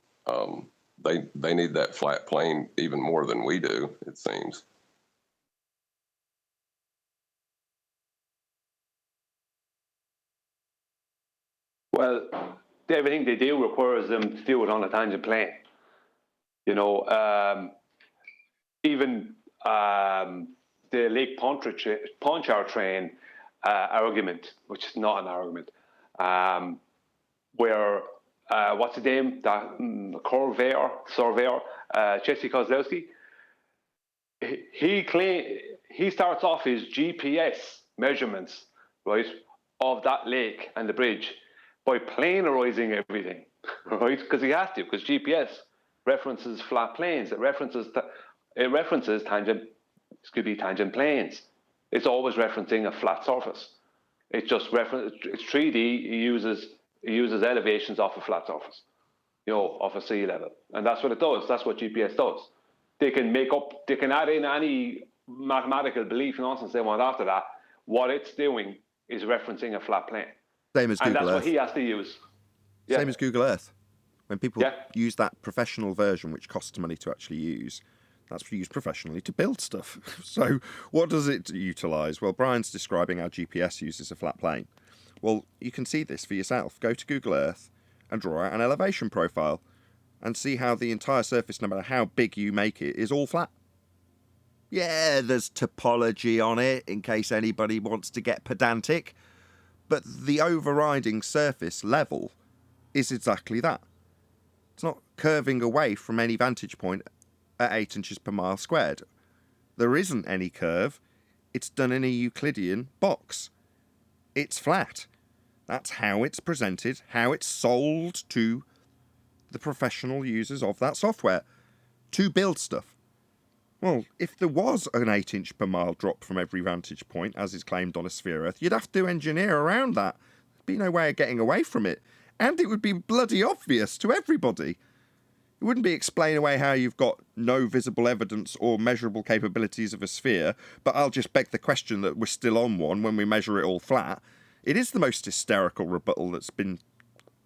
They need that flat plane even more than we do, it seems. Well, everything they do requires them to do it on a tangent plane. Even the Lake Pontchartrain argument, which is not an argument, where what's his name? That surveyor, Jesse Kozlowski. He starts off his GPS measurements, right, of that lake and the bridge by planarizing everything, right? Because he has to, because GPS references flat planes. It references tangent planes. It's always referencing a flat surface. It's just it's 3D. It uses elevations off a flat surface, off a sea level, and that's what it does. That's what GPS does. They can add in any mathematical belief nonsense they want after that. What it's doing is referencing a flat plane. Same as Google Earth. And that's what he has to use. Yeah. Same as Google Earth. When people use that professional version, which costs money to actually use, that's used professionally to build stuff. So what does it utilise? Well, Brian's describing how GPS uses a flat plane. Well, you can see this for yourself. Go to Google Earth and draw out an elevation profile and see how the entire surface, no matter how big you make it, is all flat. Yeah, there's topology on it in case anybody wants to get pedantic, but the overriding surface level is exactly that. It's not curving away from any vantage point at 8 inches per mile squared. There isn't any curve. It's done in a Euclidean box. It's flat. That's how it's presented, how it's sold to the professional users of that software to build stuff. Well, if there was an 8-inch per mile drop from every vantage point, as is claimed on a sphere Earth, you'd have to engineer around that. There'd be no way of getting away from it. And it would be bloody obvious to everybody. It wouldn't be explain away how you've got no visible evidence or measurable capabilities of a sphere, but I'll just beg the question that we're still on one when we measure it all flat. It is the most hysterical rebuttal that's been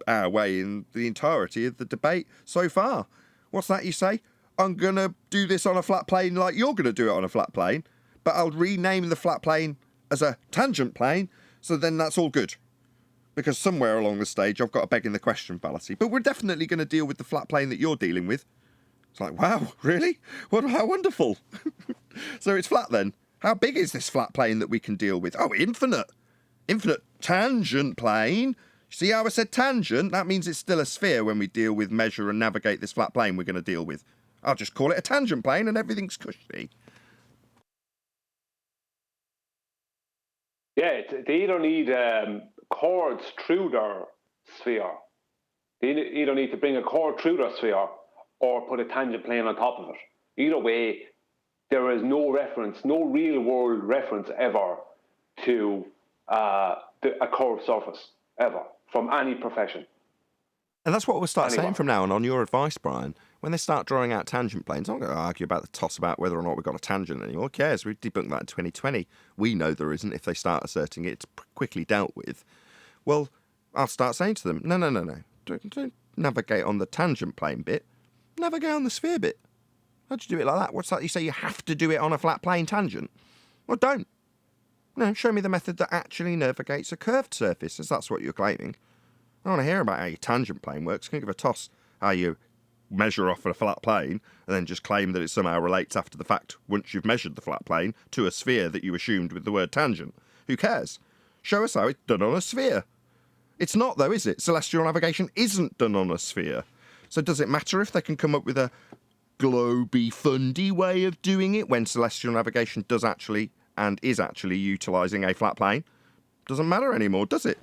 our way in the entirety of the debate so far. What's that you say? I'm going to do this on a flat plane like you're going to do it on a flat plane, but I'll rename the flat plane as a tangent plane, so then that's all good. Because somewhere along the stage I've got a begging the question fallacy. But we're definitely going to deal with the flat plane that you're dealing with. It's like, wow, really? How wonderful. So it's flat then. How big is this flat plane that we can deal with? Oh, infinite. Infinite tangent plane. See how I said tangent? That means it's still a sphere when we deal with measure and navigate this flat plane we're going to deal with. I'll just call it a tangent plane and everything's cushy. Yeah, they either need chords through their sphere. They either need to bring a chord through their sphere or put a tangent plane on top of it. Either way, there is no reference, no real world reference ever to a curved surface, ever, from any profession. And that's what we'll start saying from now on your advice, Brian. When they start drawing out tangent planes, I'm not going to argue about the toss about whether or not we've got a tangent anymore. Who cares? We've debunked that in 2020. We know there isn't. If they start asserting it, it's quickly dealt with. Well, I'll start saying to them, no. Don't navigate on the tangent plane bit. Navigate on the sphere bit. How'd you do it like that? What's that? You say you have to do it on a flat plane tangent? Well, don't. No, show me the method that actually navigates a curved surface, as that's what you're claiming. I want to hear about how your tangent plane works. Can you give a toss how you measure off a flat plane and then just claim that it somehow relates after the fact once you've measured the flat plane to a sphere that you assumed with the word tangent. Who cares? Show us how it's done on a sphere. It's not, though, is it? Celestial navigation isn't done on a sphere. So does it matter if they can come up with a globy fundy way of doing it when celestial navigation does actually and is actually utilising a flat plane? Doesn't matter anymore, does it?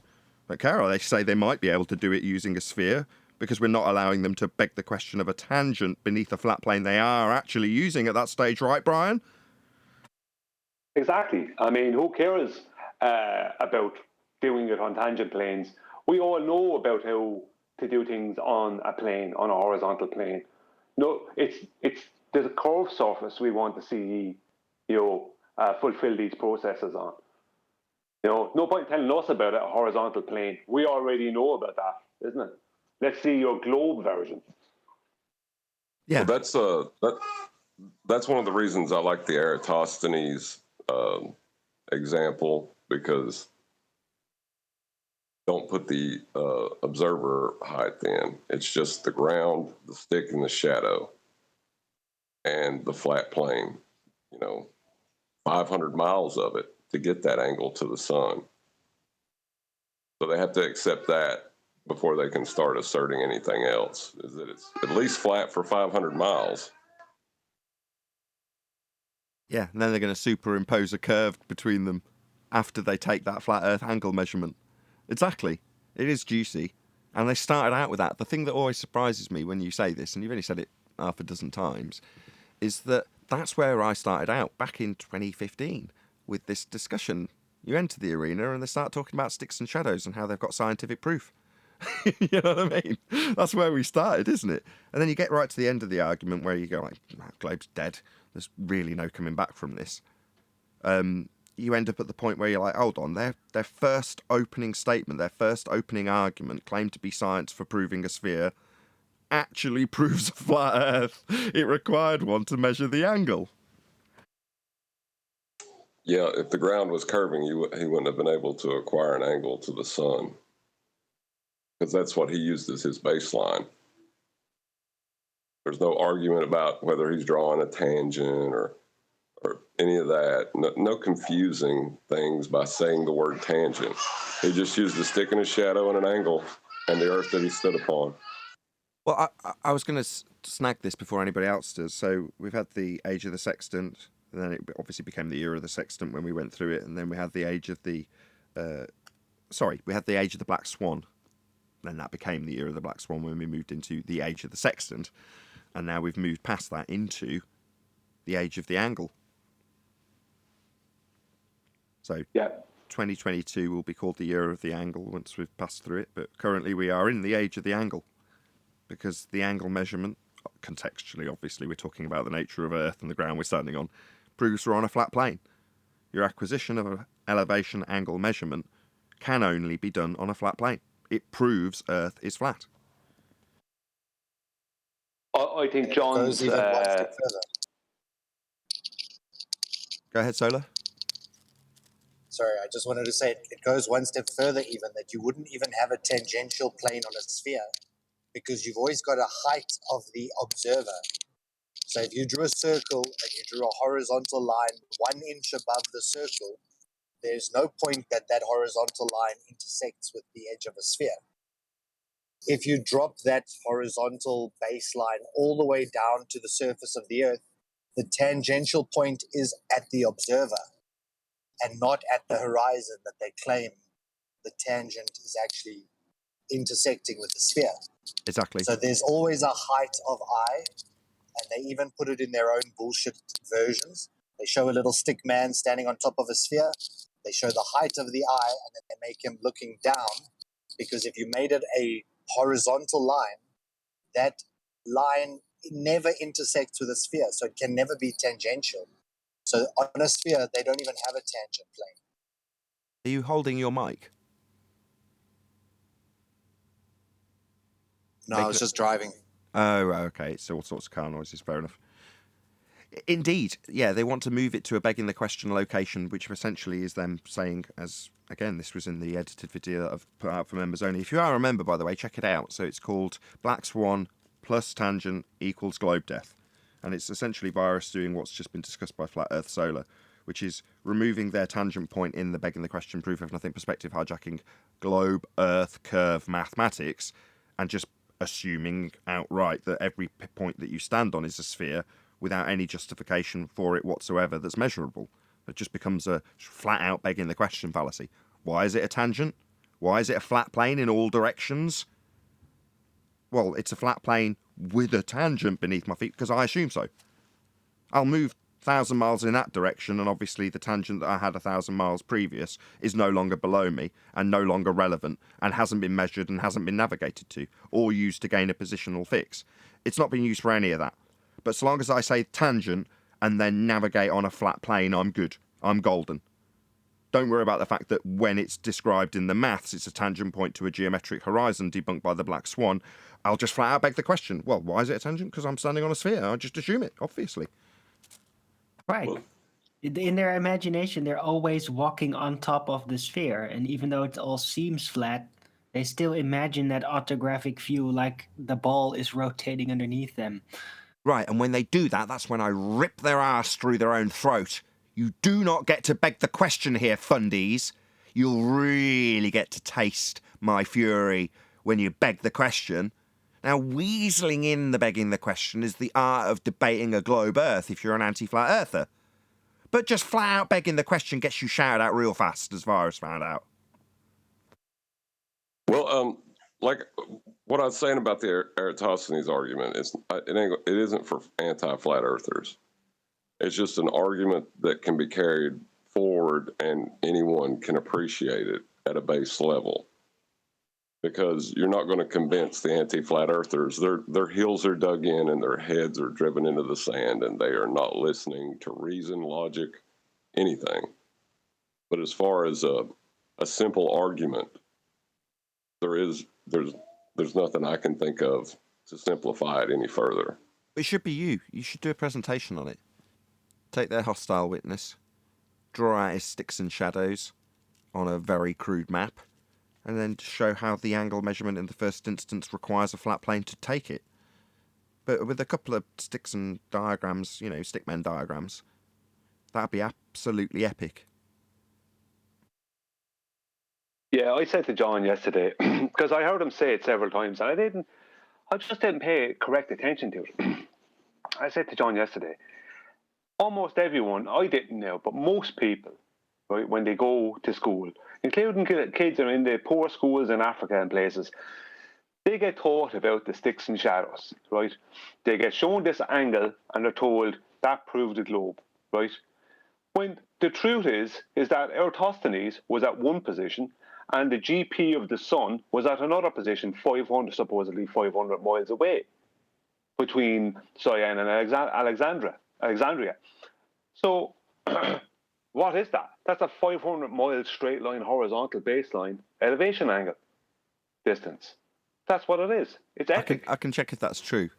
Don't care. They say they might be able to do it using a sphere because we're not allowing them to beg the question of a tangent beneath a flat plane they are actually using at that stage, right, Brian? Exactly. I mean, who cares about doing it on tangent planes? We all know about how to do things on a plane, on a horizontal plane. No, it's there's a curved surface we want to see, fulfill these processes on. No point telling us about a horizontal plane. We already know about that, isn't it? Let's see your globe version. Yeah, well, that's one of the reasons I like the Eratosthenes example, because don't put the observer height in. It's just the ground, the stick, and the shadow, and the flat plane. 500 miles of it to get that angle to the sun. So they have to accept that before they can start asserting anything else, is that it's at least flat for 500 miles. Yeah, and then they're going to superimpose a curve between them after they take that flat Earth angle measurement. Exactly. It is juicy. And they started out with that. The thing that always surprises me when you say this, and you've only said it half a dozen times, is that that's where I started out back in 2015 with this discussion. You enter the arena and they start talking about sticks and shadows and how they've got scientific proof. You know what I mean? That's where we started, isn't it? And then you get right to the end of the argument where you go like, globe's dead. There's really no coming back from this. You end up at the point where you're like, hold on, their first opening statement, their first opening argument claimed to be science for proving a sphere actually proves a flat Earth. It required one to measure the angle. Yeah, if the ground was curving, he wouldn't have been able to acquire an angle to the sun, because that's what he used as his baseline. There's no argument about whether he's drawing a tangent or any of that. No confusing things by saying the word tangent. He just used a stick and a shadow and an angle and the earth that he stood upon. Well, I was going to snag this before anybody else does. So we've had the age of the sextant, and then it obviously became the era of the sextant when we went through it, and then we had the age of the... we had the age of the black swan. Then that became the era of the black swan when we moved into the age of the sextant. And now we've moved past that into the age of the angle. So 2022 will be called the year of the angle once we've passed through it. But currently we are in the age of the angle, because the angle measurement, contextually obviously we're talking about the nature of Earth and the ground we're standing on, proves we're on a flat plane. Your acquisition of an elevation angle measurement can only be done on a flat plane. It proves Earth is flat. I think John's... even one step further. Go ahead, Solar. Sorry, I just wanted to say it goes one step further even, that you wouldn't even have a tangential plane on a sphere, because you've always got a height of the observer. So if you drew a circle and you drew a horizontal line 1 inch above the circle, there's no point that horizontal line intersects with the edge of a sphere. If you drop that horizontal baseline all the way down to the surface of the Earth, the tangential point is at the observer and not at the horizon that they claim the tangent is actually intersecting with the sphere. Exactly. So there's always a height of eye, and they even put it in their own bullshit versions. They show a little stick man standing on top of a sphere. They show the height of the eye, and then they make him looking down, because if you made it a horizontal line, that line never intersects with a sphere, so it can never be tangential. So on a sphere, they don't even have a tangent plane. Are you holding your mic? No, I was just driving. Oh, okay. So all sorts of car noises, fair enough. Indeed, yeah, they want to move it to a begging the question location, which essentially is them saying, as, again, this was in the edited video that I've put out for members only. If you are a member, by the way, check it out. So it's called Black Swan plus tangent equals globe death. And it's essentially via us doing what's just been discussed by Flat Earth Solar, which is removing their tangent point in the begging the question proof of nothing perspective, hijacking globe, earth, curve mathematics, and just assuming outright that every point that you stand on is a sphere without any justification for it whatsoever that's measurable. It just becomes a flat out begging the question fallacy. Why is it a tangent? Why is it a flat plane in all directions? Well, it's a flat plane with a tangent beneath my feet because I assume so. I'll move 1,000 miles in that direction, and obviously the tangent that I had 1,000 miles previous is no longer below me and no longer relevant and hasn't been measured and hasn't been navigated to or used to gain a positional fix. It's not been used for any of that. But so long as I say tangent and then navigate on a flat plane, I'm good. I'm golden. Don't worry about the fact that when it's described in the maths, it's a tangent point to a geometric horizon debunked by the black swan. I'll just flat out beg the question. Well, why is it a tangent? Because I'm standing on a sphere. I just assume it, obviously. Right. In their imagination, they're always walking on top of the sphere. And even though it all seems flat, they still imagine that orthographic view like the ball is rotating underneath them. Right, and when they do that, that's when I rip their ass through their own throat. You do not get to beg the question here, fundies. You'll really get to taste my fury when you beg the question. Now, weaseling in the begging the question is the art of debating a globe Earth if you're an anti-flat earther. But just flat out begging the question gets you shouted out real fast, as Virus found out. Well, like what I was saying about the Eratosthenes argument, it isn't for anti-flat earthers. It's just an argument that can be carried forward and anyone can appreciate it at a base level. Because you're not going to convince the anti-flat earthers. Their heels are dug in and their heads are driven into the sand, and they are not listening to reason, logic, anything. But as far as a simple argument, there's nothing I can think of to simplify it any further. It should be you. You should do a presentation on it. Take their hostile witness, draw out his sticks and shadows on a very crude map, and then show how the angle measurement in the first instance requires a flat plane to take it. But with a couple of sticks and diagrams, stickmen diagrams, that'd be absolutely epic. Yeah, I said to John yesterday, because I heard him say it several times, and I just didn't pay correct attention to it. I said to John yesterday, almost everyone, I didn't know, but most people, right, when they go to school, including kids that are in the poor schools in Africa and places, they get taught about the sticks and shadows, right? They get shown this angle and they're told that proves the globe, right? When the truth is that Eratosthenes was at one position and the GP of the sun was at another position, supposedly 500 miles away, between Cyan and Alexandria. So, what is that? That's a 500-mile straight line horizontal baseline elevation angle distance. That's what it is. It's epic. I can check if that's true.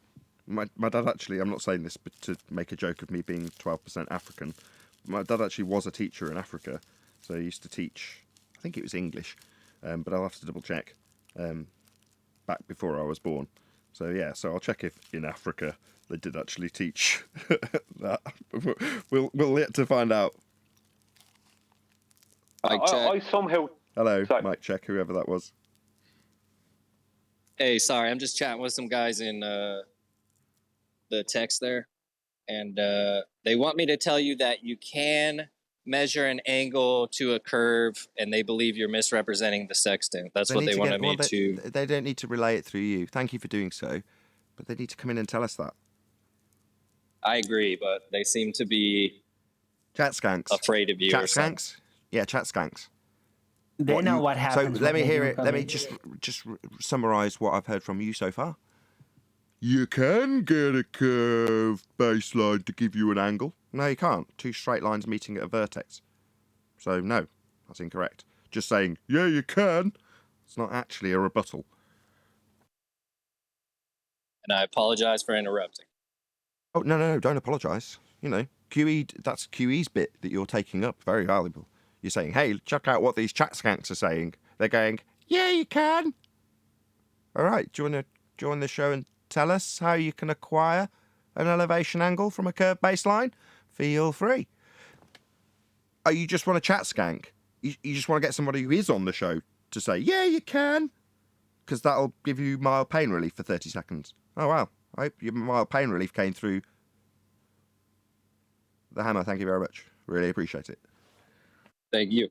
My dad actually, I'm not saying this but to make a joke of me being 12% African. My dad actually was a teacher in Africa, so he used to teach, I think it was English, but I'll have to double check, back before I was born. So yeah, so I'll check if in Africa they did actually teach that. We'll yet to find out. I somehow... Hello, sorry. Mike check, whoever that was. Hey, sorry, I'm just chatting with some guys in the text there, and they want me to tell you that you can measure an angle to a curve, and they believe you're misrepresenting the sextant. That's what they wanted me to... They don't need to relay it through you. Thank you for doing so, but they need to come in and tell us that. I agree, but they seem to be... Chat skanks. Afraid of you. Chat skanks? Yeah, chat skanks. They know what happens. So let me hear it. Let me just summarise what I've heard from you so far. You can get a curved baseline to give you an angle. No, you can't. Two straight lines meeting at a vertex. So no, that's incorrect. Just saying, yeah, you can. It's not actually a rebuttal. And I apologise for interrupting. Oh, no, don't apologise. QE, that's QE's bit that you're taking up. Very valuable. You're saying, hey, check out what these chat skanks are saying. They're going, yeah, you can. All right, do you want to join the show and tell us how you can acquire an elevation angle from a curved baseline, feel free. Oh, you just want to chat skank? You just want to get somebody who is on the show to say, yeah, you can, because that'll give you mild pain relief for 30 seconds. Oh, wow. I hope your mild pain relief came through the hammer. Thank you very much. Really appreciate it. Thank you.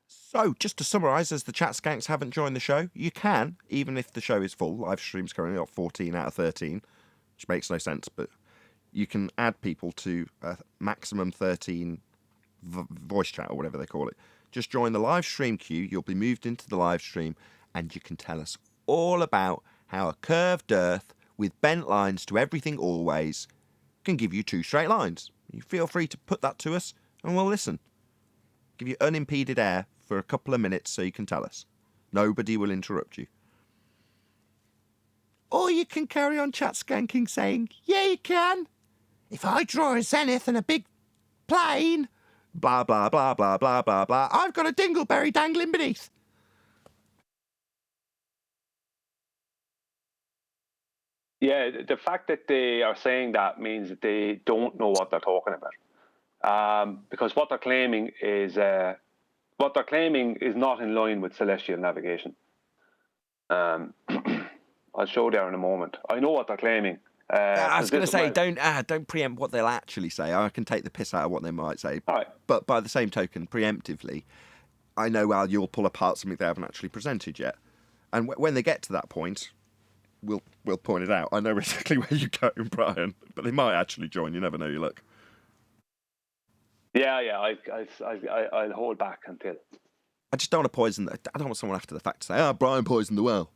So, just to summarise, as the chat skanks haven't joined the show, you can, even if the show is full. Live stream's currently got 14 out of 13, which makes no sense, but you can add people to a maximum 13 voice chat or whatever they call it. Just join the live stream queue, you'll be moved into the live stream, and you can tell us all about how a curved earth with bent lines to everything always can give you 2 straight lines. You feel free to put that to us and we'll listen. Give you unimpeded air for a couple of minutes so you can tell us. Nobody will interrupt you. Or you can carry on chat skanking saying, yeah, you can. If I draw a zenith and a big plane, blah, blah, blah, blah, blah, blah, blah, I've got a dingleberry dangling beneath. Yeah, the fact that they are saying that means that they don't know what they're talking about. Because what they're claiming is not in line with celestial navigation. I'll show there in a moment. I know what they're claiming. I was going to say, don't preempt what they'll actually say. I can take the piss out of what they might say. All right. But by the same token, preemptively, I know how you'll pull apart something they haven't actually presented yet. And when they get to that point, we'll point it out. I know exactly where you're going, Brian, but they might actually join. You never know. You look. Yeah. I'll hold back until. I just don't want to poison. I don't want someone after the fact to say, Brian poisoned the well.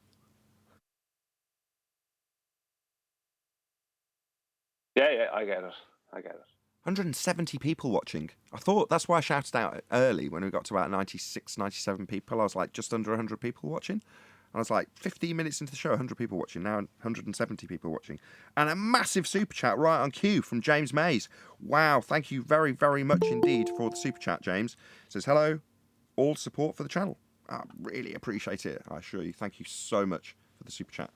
Yeah, I get it. 170 people watching. I thought that's why I shouted out early when we got to about 96, 97 people. I was like, just under 100 people watching. And I was like, 15 minutes into the show, 100 people watching. Now 170 people watching. And a massive super chat right on cue from James Mays. Wow, thank you very, very much indeed for the super chat, James. Says, hello, all support for the channel. I really appreciate it, I assure you. Thank you so much for the super chat.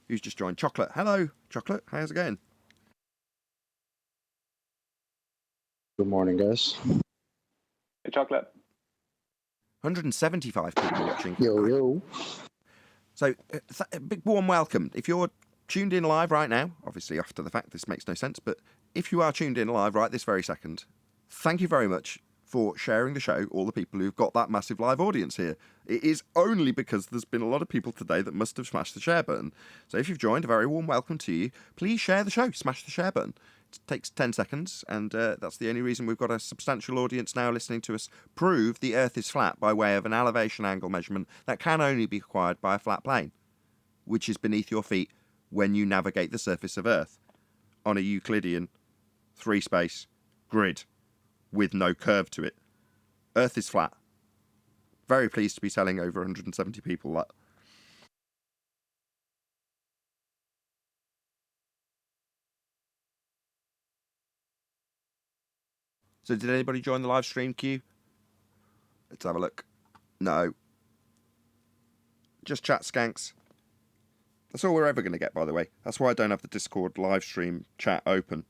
Who's just joined? Chocolate. Hello, Chocolate. How's it going? Good morning, guys. Hey, Chocolate. 175 people watching. Yo. So, a big warm welcome. If you're tuned in live right now, obviously after the fact this makes no sense, but if you are tuned in live right this very second, thank you very much for sharing the show, all the people who've got that massive live audience here. It is only because there's been a lot of people today that must have smashed the share button. So if you've joined, a very warm welcome to you. Please share the show, smash the share button. It takes 10 seconds, and that's the only reason we've got a substantial audience now listening to us prove the Earth is flat by way of an elevation angle measurement that can only be acquired by a flat plane, which is beneath your feet when you navigate the surface of Earth on a Euclidean 3-space grid with no curve to it. Earth is flat. Very pleased to be telling over 170 people that. So did anybody join the live stream queue? Let's have a look. No. Just chat skanks. That's all we're ever going to get, by the way. That's why I don't have the Discord live stream chat open.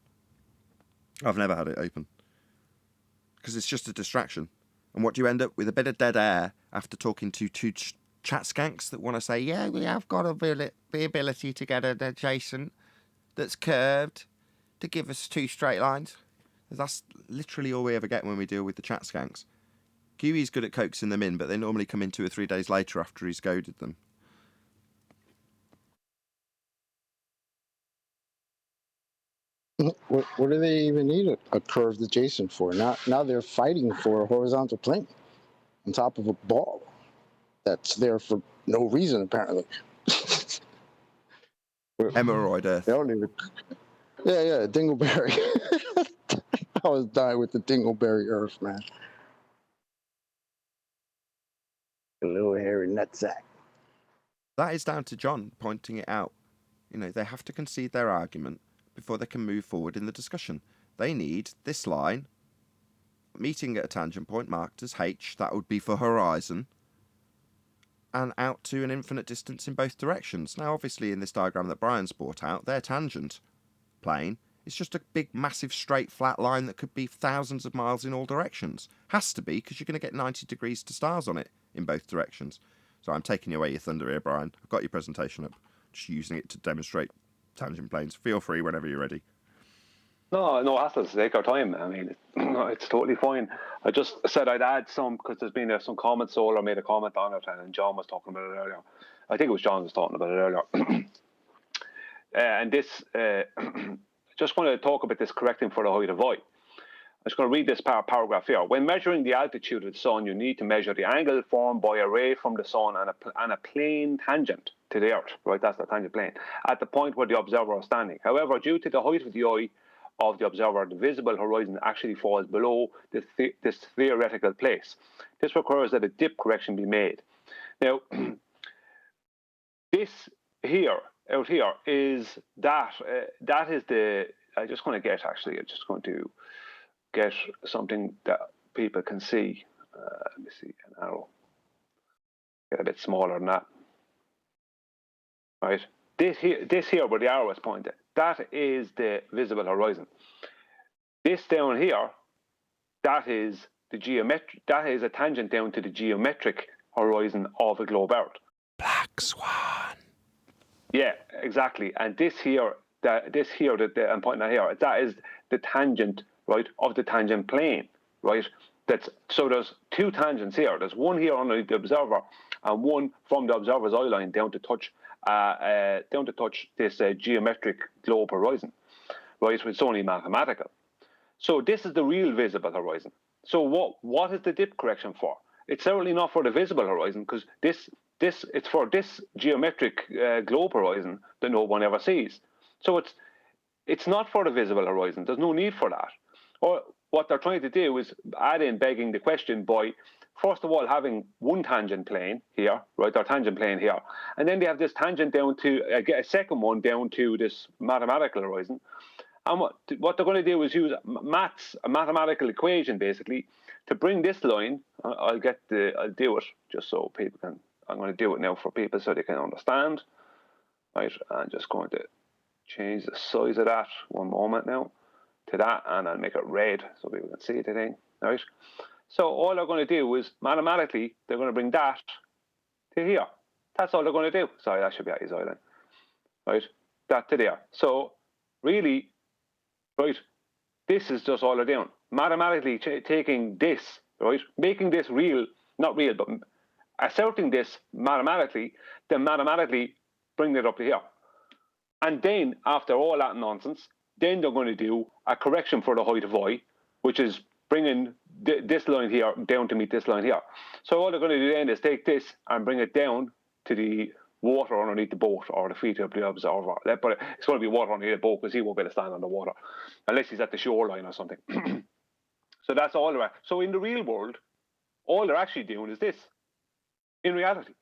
I've never had it open. Because it's just a distraction. And what do you end up with? A bit of dead air after talking to 2 chat skanks that want to say, yeah, we have got the ability to get an adjacent that's curved to give us 2 straight lines. That's literally all we ever get when we deal with the chat skanks. Kiwi's good at coaxing them in, but they normally come in 2 or 3 days later after he's goaded them. What do they even need a curved adjacent for? Now they're fighting for a horizontal plane on top of a ball that's there for no reason, apparently. Hemorrhoid Earth. They don't even... Yeah, Dingleberry. I was dying with the Dingleberry Earth, man. A little hairy nutsack. That is down to John pointing it out. You know, they have to concede their argument before they can move forward in the discussion. They need this line meeting at a tangent point marked as H, that would be for horizon, and out to an infinite distance in both directions. Now, obviously, in this diagram that Brian's brought out, their tangent plane is just a big, massive, straight, flat line that could be thousands of miles in all directions. Has to be, because you're going to get 90 degrees to stars on it in both directions. So I'm taking away your thunder here, Brian. I've got your presentation up. Just using it to demonstrate tangent planes. Feel free whenever you're ready. No hassle to take our time. I mean, it's totally fine. I just said I'd add some, because there's been some comments. Solar made a comment on it, and John was talking about it earlier. I think it was John was talking about it earlier. And this, just want to talk about this correcting for the height of I. I'm just going to read this paragraph here. When measuring the altitude of the sun, you need to measure the angle formed by a ray from the sun and a plane tangent to the earth. Right, that's the tangent plane at the point where the observer is standing. However, due to the height of the eye of the observer, the visible horizon actually falls below this theoretical place. This requires that a dip correction be made. Now, this here, out here, is that is the. I'm just going to get something that people can see. Let me see, an arrow. Get a bit smaller than that. Right. This here where the arrow is pointed, that is the visible horizon. This down here, that is a tangent down to the geometric horizon of the globe Earth. Black Swan. Yeah, exactly. And this here that I'm pointing at here, that is the tangent, right, of the tangent plane, right? So there's two tangents here. There's one here underneath the observer, and one from the observer's eye line down to touch this geometric globe horizon, right? It's only mathematical. So this is the real visible horizon. So what is the dip correction for? It's certainly not for the visible horizon, because it's for this geometric globe horizon that no one ever sees. So it's not for the visible horizon. There's no need for that. Or what they're trying to do is add in begging the question by, first of all, having one tangent plane here, right, or tangent plane here, and then they have this tangent down to a second one down to this mathematical horizon. And what they're going to do is use a mathematical equation, basically, to bring this line. I'll do it just so people can. I'm going to do it now for people so they can understand. Right, I'm just going to change the size of that one moment now to that, and I'll make it red so people can see the thing. Right. So all they're going to do is mathematically they're going to bring that to here. That's all they're going to do. Sorry, that should be at his island. Right, that to there. So really. Right, this is just all they're doing. Mathematically taking this, right, making this real, not real, but asserting this mathematically, then mathematically bring it up to here. And then, after all that nonsense, then they're going to do a correction for the height of I, which is bringing this line here down to meet this line here. So all they're going to do then is take this and bring it down to the water underneath the boat or the feet of the observer. But it's going to be water underneath the boat because he won't be able to stand on the water unless he's at the shoreline or something. So that's all they're at. So in the real world, all they're actually doing is this. In reality,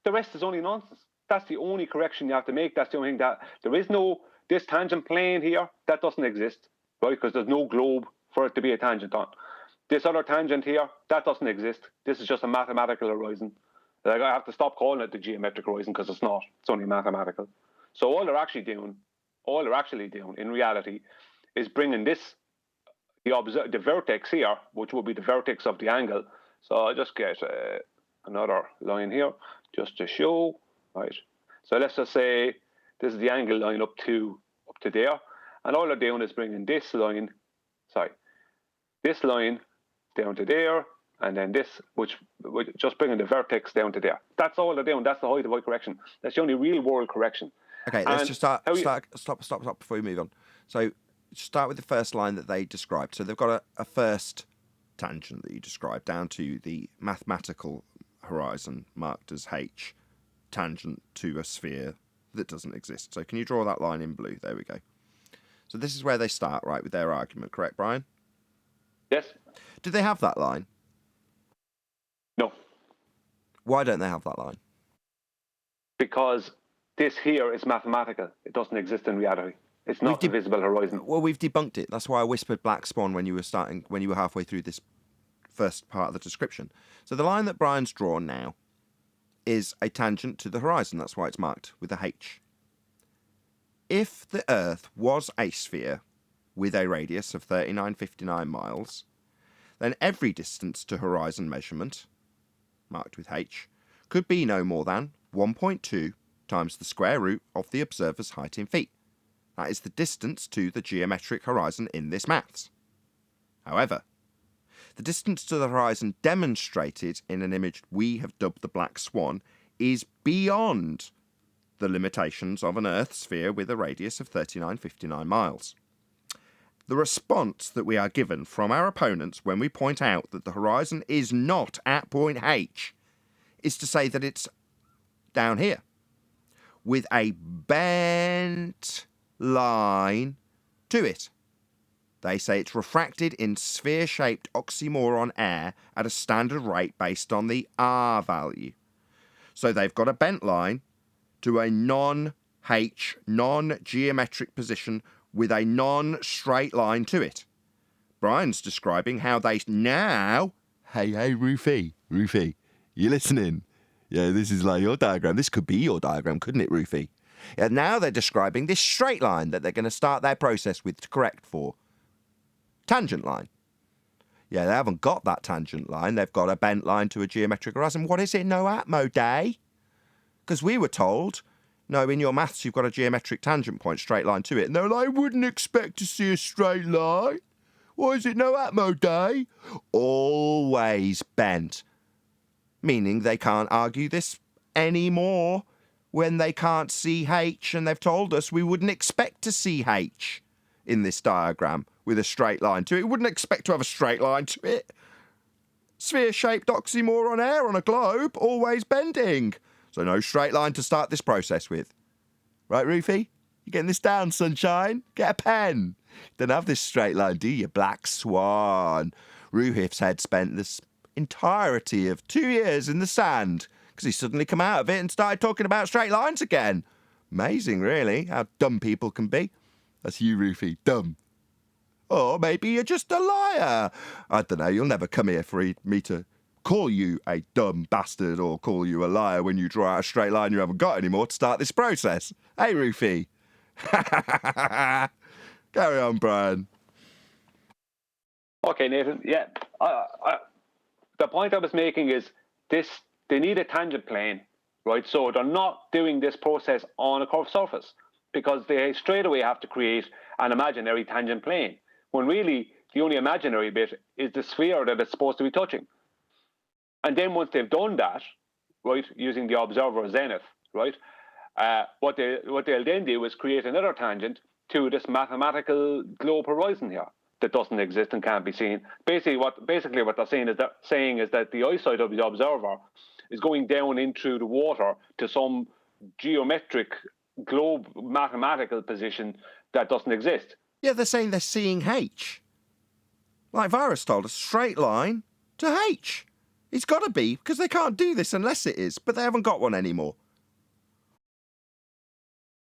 the rest is only nonsense. That's the only correction you have to make. That's the only thing that there is no this tangent plane here that doesn't exist, right? Because there's no globe for it to be a tangent on. This other tangent here that doesn't exist. This is just a mathematical horizon. Like I have to stop calling it the geometric horizon because it's not. It's only mathematical. So all they're actually doing in reality is bringing this, the vertex here, which will be the vertex of the angle. So I'll just get another line here just to show, right? So let's just say this is the angle line up to there, and all they're doing is bringing this line down to there. And then this, which just bringing the vertex down to there. That's all they're doing. That's the height of I correction. That's the only real world correction. Okay, let's just stop before we move on. So start with the first line that they described. So they've got a first tangent that you described down to the mathematical horizon marked as H, tangent to a sphere that doesn't exist. So can you draw that line in blue? There we go. So this is where they start, right, with their argument, correct, Brian? Yes. Do they have that line? No. Why don't they have that line? Because this here is mathematical. It doesn't exist in reality. It's not the visible horizon. Well, we've debunked it. That's why I whispered black swan when you were halfway through this first part of the description. So the line that Brian's drawn now is a tangent to the horizon. That's why it's marked with a H. If the Earth was a sphere with a radius of 3959 miles, then every distance to horizon measurement, marked with H, could be no more than 1.2 times the square root of the observer's height in feet. That is the distance to the geometric horizon in this maths. However, the distance to the horizon demonstrated in an image we have dubbed the Black Swan is beyond the limitations of an Earth sphere with a radius of 3959 miles. The response that we are given from our opponents when we point out that the horizon is not at point H is to say that it's down here, with a bent line to it. They say it's refracted in sphere-shaped oxymoron air at a standard rate based on the R value. So they've got a bent line to a non-H, non-geometric position with a non-straight line to it. Brian's describing how they now... Hey, Roofy, you listening? Yeah, this is like your diagram. This could be your diagram, couldn't it, Roofy? Yeah, now they're describing this straight line that they're going to start their process with to correct for. Tangent line. Yeah, they haven't got that tangent line. They've got a bent line to a geometric horizon. What is it, no Atmo Day? Because we were told, no, in your maths you've got a geometric tangent point, straight line to it. And they're like, I wouldn't expect to see a straight line. Why is it no Atmo Day? Always bent. Meaning they can't argue this anymore when they can't see H, and they've told us we wouldn't expect to see H in this diagram with a straight line to it. We wouldn't expect to have a straight line to it. Sphere-shaped oxymoron air on a globe, always bending. So no straight line to start this process with. Right, Roofy? You getting this down, sunshine? Get a pen. Don't have this straight line, do you, Black Swan? Roofy's head spent this entirety of 2 years in the sand because he suddenly come out of it and started talking about straight lines again. Amazing, really, how dumb people can be. That's you, Roofy, dumb. Or maybe you're just a liar. I don't know, you'll never come here for me to call you a dumb bastard or call you a liar when you draw out a straight line you haven't got anymore to start this process. Hey, Roofy. Carry on, Brian. Okay, Nathan. Yeah, the point I was making is this: they need a tangent plane, right? So they're not doing this process on a curved surface because they straight away have to create an imaginary tangent plane, when really the only imaginary bit is the sphere that it's supposed to be touching. And then once they've done that, right, using the observer zenith, right, what they'll then do is create another tangent to this mathematical globe horizon here that doesn't exist and can't be seen. Basically what they're saying is that the eyesight of the observer is going down into the water to some geometric globe mathematical position that doesn't exist. Yeah, they're saying they're seeing H. Like Virus told us, straight line to H. It's got to be, because they can't do this unless it is, but they haven't got one anymore.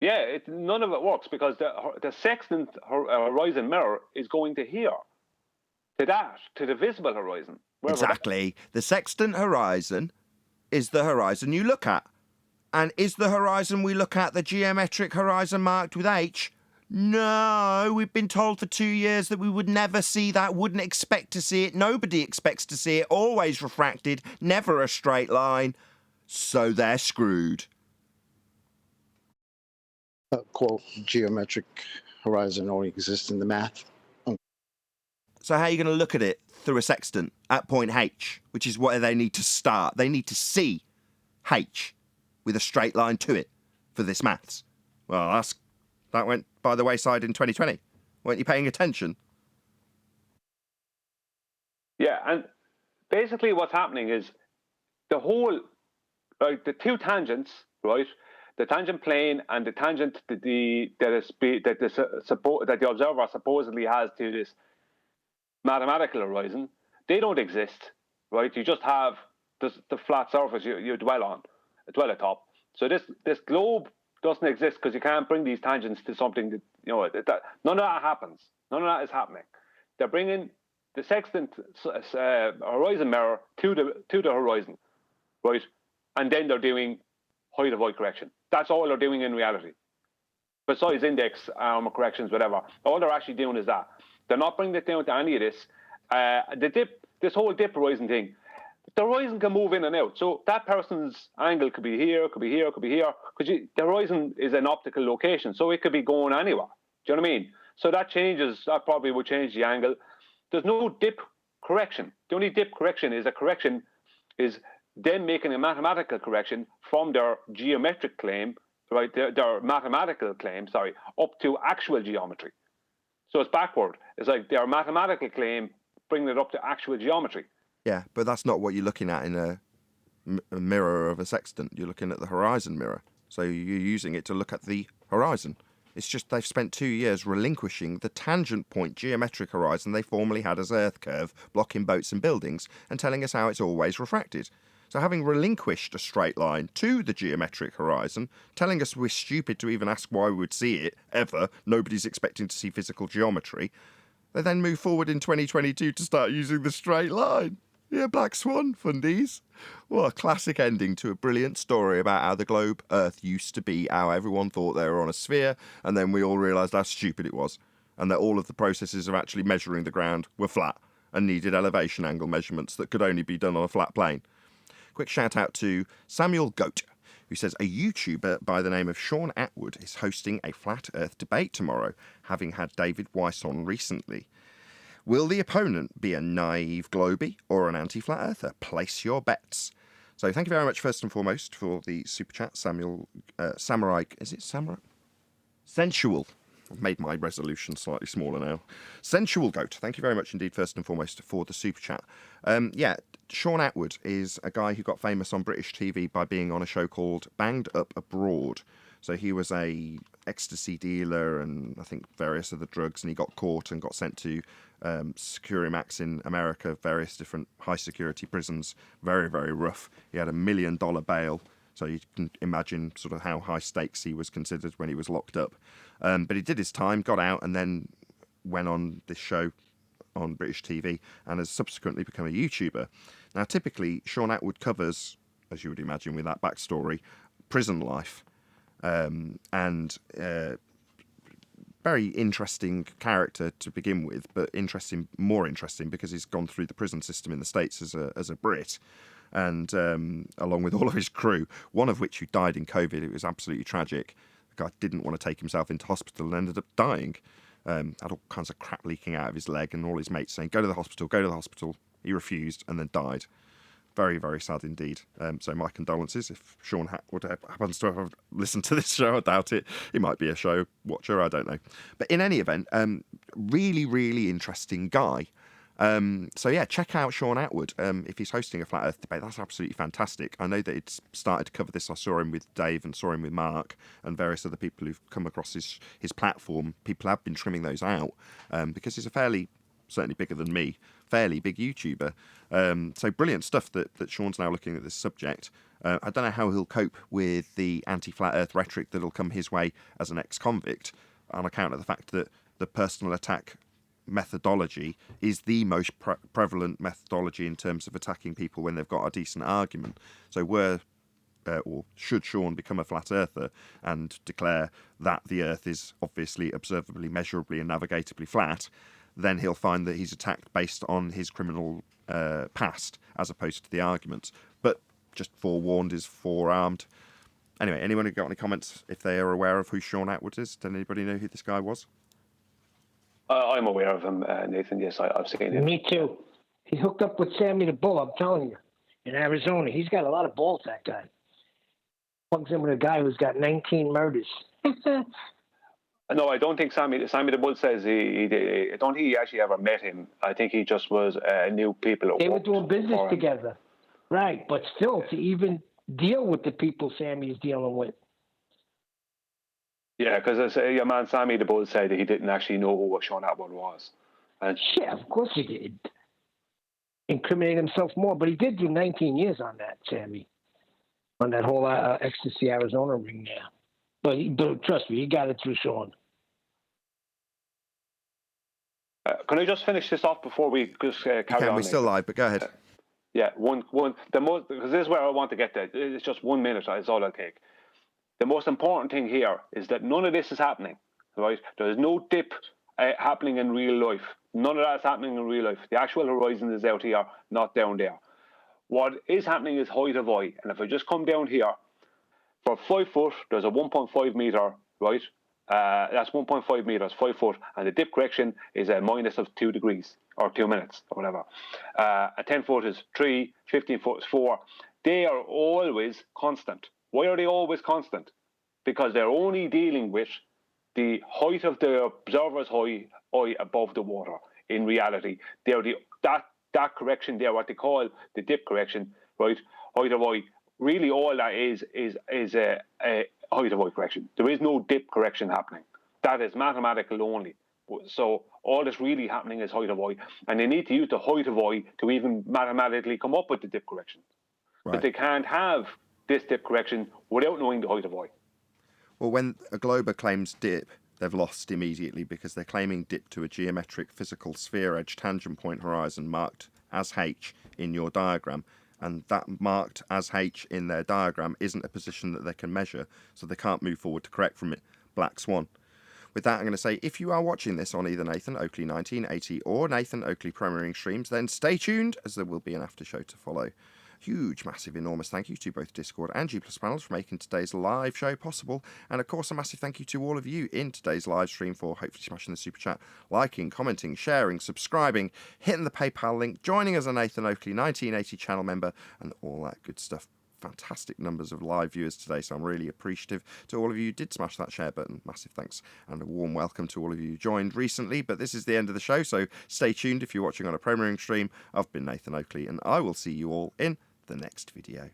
Yeah, none of it works because the sextant horizon mirror is going to here, to the visible horizon. Exactly. The sextant horizon is the horizon you look at. And is the horizon we look at the geometric horizon marked with H? No, we've been told for 2 years that we would never see that, wouldn't expect to see it. Nobody expects to see it, always refracted, never a straight line. So they're screwed. Quote, geometric horizon only exists in the math. So how are you going to look at it through a sextant at point H, which is where they need to start? They need to see H with a straight line to it for this maths. Well, that went by the wayside in 2020. Weren't you paying attention? Yeah, and basically what's happening is the whole, the two tangents, right? The tangent plane and the tangent that the observer supposedly has to this mathematical horizon, they don't exist, right? You just have the flat surface you dwell atop. So this globe doesn't exist because you can't bring these tangents to something that, none of that happens. None of that is happening. They're bringing the sextant horizon mirror to the horizon, right? And then they're doing height of eye correction. That's all they're doing in reality. Besides index armor corrections, whatever, all they're actually doing is that. They're not bringing it down to any of this. The dip, this whole dip horizon thing, the horizon can move in and out. So that person's angle could be here, could be here, could be here. Because the horizon is an optical location, so it could be going anywhere. Do you know what I mean? So that changes. That probably would change the angle. There's no dip correction. The only dip correction is them making a mathematical correction from their geometric claim, right? Their mathematical claim, up to actual geometry. So it's backward. It's like their mathematical claim, bringing it up to actual geometry. Yeah, but that's not what you're looking at in a mirror of a sextant. You're looking at the horizon mirror. So you're using it to look at the horizon. It's just they've spent 2 years relinquishing the tangent point geometric horizon they formerly had as Earth curve, blocking boats and buildings, and telling us how it's always refracted. So having relinquished a straight line to the geometric horizon, telling us we're stupid to even ask why we would see it, ever, nobody's expecting to see physical geometry, they then move forward in 2022 to start using the straight line. Yeah, Black Swan, fundies. What a classic ending to a brilliant story about how the globe Earth used to be, how everyone thought they were on a sphere, and then we all realised how stupid it was, and that all of the processes of actually measuring the ground were flat and needed elevation angle measurements that could only be done on a flat plane. Quick shout out to Samuel Goat, who says a YouTuber by the name of Sean Atwood is hosting a flat Earth debate tomorrow, having had David Weiss on recently. Will the opponent be a naive globie or an anti-flat earther? Place your bets. So thank you very much, first and foremost, for the super chat, Samuel Samurai. Is it Samurai? Sensual. I've made my resolution slightly smaller now. Sensual Goat. Thank you very much indeed, first and foremost, for the super chat. Sean Atwood is a guy who got famous on British TV by being on a show called Banged Up Abroad. So he was a ecstasy dealer and I think various other drugs, and he got caught and got sent to Securimax in America, various different high security prisons. Very, very rough. He had $1 million bail, so you can imagine sort of how high stakes he was considered when he was locked up. But he did his time, got out, and then went on this show on British TV and has subsequently become a YouTuber. Now, typically, Sean Atwood covers, as you would imagine with that backstory, prison life. Very interesting character to begin with, but more interesting because he's gone through the prison system in the States as a Brit, and along with all of his crew, one of which who died in COVID. It was absolutely tragic. The guy didn't want to take himself into hospital and ended up dying. Had all kinds of crap leaking out of his leg, and all his mates saying, go to the hospital. He refused and then died. Very, very sad indeed. So my condolences if Sean Atwood happens to have listened to this show. I doubt it. He might be a show watcher. I don't know. But in any event, really, really interesting guy. Check out Sean Atwood. If he's hosting a Flat Earth debate, that's absolutely fantastic. I know that it's started to cover this. I saw him with Dave and saw him with Mark and various other people who've come across his platform. People have been trimming those out because he's certainly bigger than me, fairly big YouTuber. So brilliant stuff that Sean's now looking at this subject. I don't know how he'll cope with the anti-flat earth rhetoric that'll come his way as an ex-convict on account of the fact that the personal attack methodology is the most prevalent methodology in terms of attacking people when they've got a decent argument. So should Sean become a flat earther and declare that the earth is obviously observably, measurably and navigatably flat, then he'll find that he's attacked based on his criminal past as opposed to the arguments. But just forewarned is forearmed. Anyway, anyone who got any comments if they are aware of who Sean Atwood is? Does anybody know who this guy was? I'm aware of him, Nathan. Yes, I've seen him. Me too. He hooked up with Sammy the Bull, I'm telling you, in Arizona. He's got a lot of balls, that guy. Plugs in with a guy who's got 19 murders. No, I don't think Sammy the Bull says I don't think he actually ever met him. I think he just was knew people. They were doing business together. Right, but still, to even deal with the people Sammy's dealing with. Yeah, because your man Sammy the Bull said that he didn't actually know who Sean Atwood was. And yeah, of course he did. Incriminate himself more, but he did do 19 years on that, Sammy. On that whole Ecstasy, Arizona ring there. But trust me, he got it through Sean. can I just finish this off before we just carry on? We're still live, but go ahead. Yeah, the most, because this is where I want to get to. It's just 1 minute. Is all I'll take. The most important thing here is that none of this is happening. Right? There is no dip happening in real life. None of that's happening in real life. The actual horizon is out here, not down there. What is happening is height of eye. And if I just come down here, for 5 foot, there's a 1.5 meter, right? That's 1.5 meters, 5 foot, and the dip correction is a minus of 2 degrees or 2 minutes or whatever. A 10 foot is 3, 15 foot is 4. They are always constant. Why are they always constant? Because they're only dealing with the height of the observer's eye above the water. In reality, they're that correction there, what they call the dip correction, right? Height of eye. Really, all that is a height of eye correction. There is no dip correction happening. That is mathematical only. So all that's really happening is height of eye, and they need to use the height of eye to even mathematically come up with the dip correction. Right. But they can't have this dip correction without knowing the height of eye. Well, when a glober claims dip, they've lost immediately because they're claiming dip to a geometric physical sphere edge tangent point horizon marked as H in your diagram. And that marked as H in their diagram isn't a position that they can measure, so they can't move forward to correct from it. Black swan. With that, I'm going to say, if you are watching this on either Nathan Oakley 1980 or Nathan Oakley Premiering streams, then stay tuned, as there will be an after show to follow. Huge, massive, enormous thank you to both Discord and G+ panels for making today's live show possible. And of course, a massive thank you to all of you in today's live stream for hopefully smashing the super chat, liking, commenting, sharing, subscribing, hitting the PayPal link, joining as a Nathan Oakley 1980 channel member, and all that good stuff. Fantastic numbers of live viewers today, so I'm really appreciative to all of you who did smash that share button. Massive thanks and a warm welcome to all of you who joined recently. But this is the end of the show, so stay tuned if you're watching on a premiering stream. I've been Nathan Oakley, and I will see you all in the next video.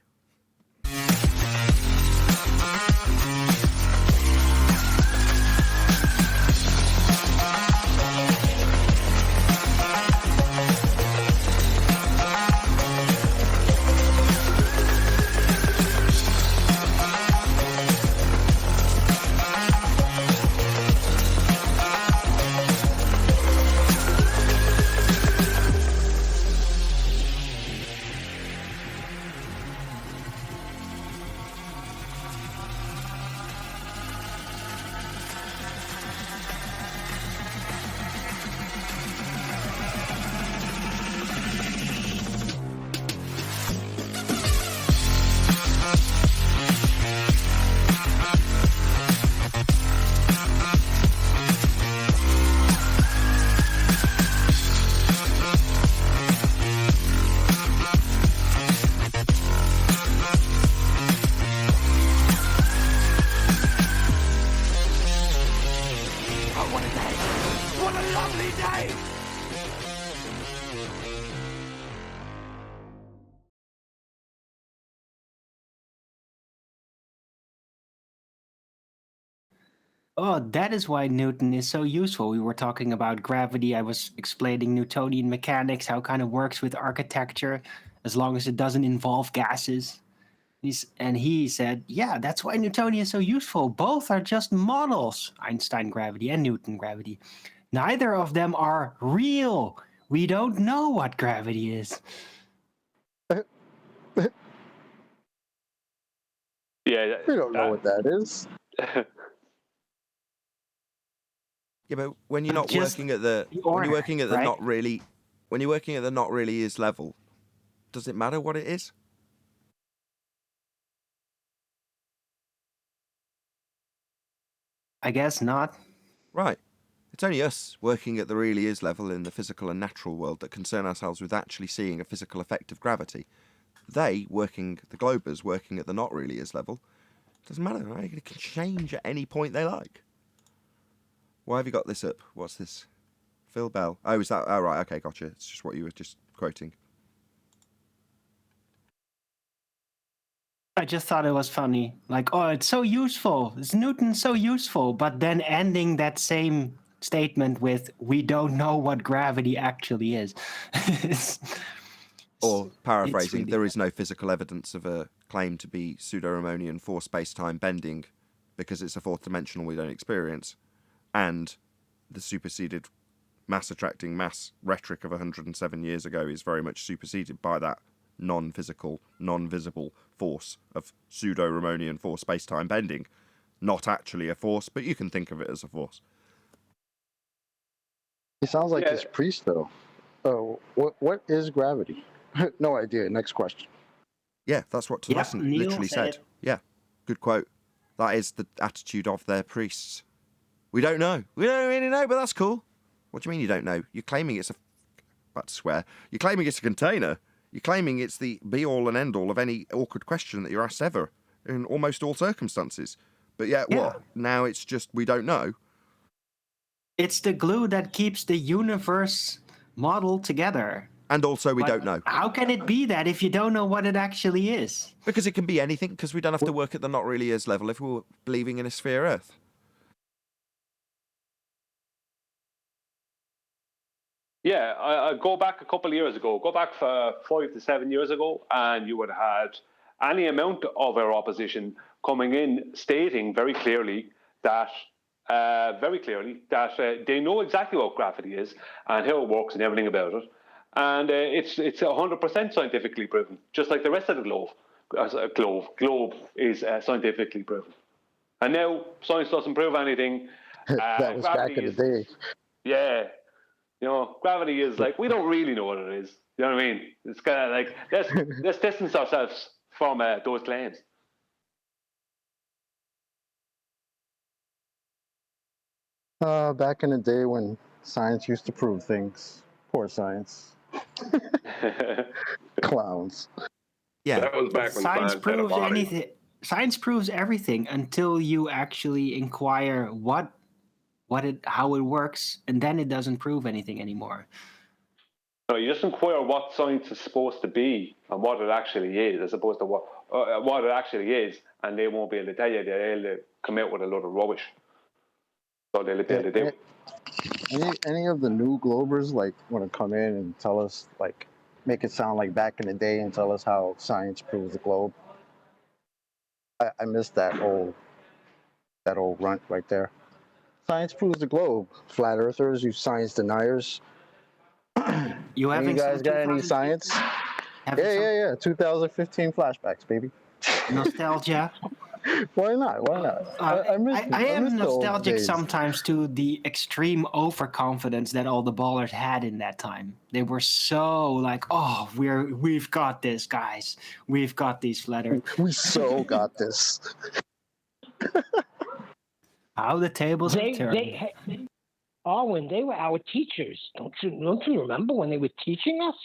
Oh, that is why Newton is so useful. We were talking about gravity. I was explaining Newtonian mechanics, how it kind of works with architecture, as long as it doesn't involve gases. He said, yeah, that's why Newtonian is so useful. Both are just models, Einstein gravity and Newton gravity. Neither of them are real. We don't know what gravity is. Yeah, We don't know what that is. Yeah, but when you're not working at the right? not really, when you're working at the not really is level, does it matter what it is? I guess not. Right. It's only us working at the really is level in the physical and natural world that concern ourselves with actually seeing a physical effect of gravity. The globers working at the not really is level, doesn't matter, right? It can change at any point they like. Why have you got this up? What's this? Phil Bell. Oh, is that? Oh, right. Okay, gotcha. It's just what you were just quoting. I just thought it was funny. Like, oh, it's so useful. Is Newton so useful? But then ending that same statement with, we don't know what gravity actually is. Or paraphrasing, really there is no physical evidence of a claim to be pseudo-Riemannian for space-time bending because it's a fourth dimensional we don't experience. And the superseded mass attracting mass rhetoric of 107 years ago is very much superseded by that non-physical, non-visible force of pseudo-Ramonian force space-time bending. Not actually a force, but you can think of it as a force. He sounds like his priest, though. Oh, what is gravity? No idea. Next question. Yeah, that's what Taliesin literally said. Yeah, good quote. That is the attitude of their priests. We don't know. We don't really know, but that's cool. What do you mean you don't know? You're claiming it's about to swear. You're claiming it's a container. You're claiming it's the be-all and end-all of any awkward question that you're asked ever, in almost all circumstances. But yet, what? Now it's just we don't know. It's the glue that keeps the universe model together. And also we don't know. How can it be that if you don't know what it actually is? Because it can be anything, because we don't have to work at the not really is level if we were believing in a sphere Earth. Yeah, I go back a couple of years ago, go back for 5 to 7 years ago, and you would have had any amount of our opposition coming in stating very clearly that they know exactly what gravity is and how it works and everything about it. And it's 100% scientifically proven, just like the rest of the globe. Globe is scientifically proven. And now science doesn't prove anything. That was back in the day. Yeah. You know, gravity is like, we don't really know what it is. You know what I mean? It's kind of like, let's distance ourselves from those claims. Back in the day when science used to prove things. Poor science. Clowns. Yeah. That was back when Science proves had a body. anything. Science proves everything until you actually inquire how it works, and then it doesn't prove anything anymore. No, you just inquire what science is supposed to be and what it actually is, as opposed to what it actually is, and they won't be able to tell you. They'll come out with a lot of rubbish. So they'll be able to do. Any of the new Globers like want to come in and tell us, like, make it sound like back in the day and tell us how science proves the globe? I missed that old runt right there. Science proves the globe. Flat earthers, you science deniers. You guys got any science? Yeah. 2015 flashbacks, baby. Nostalgia. Why not? I am nostalgic sometimes to the extreme overconfidence that all the ballers had in that time. They were so like, oh, we've got this, guys. We've got these flat earth. We so got this. How the tables have turned. Arwen, they were our teachers. Don't you remember when they were teaching us?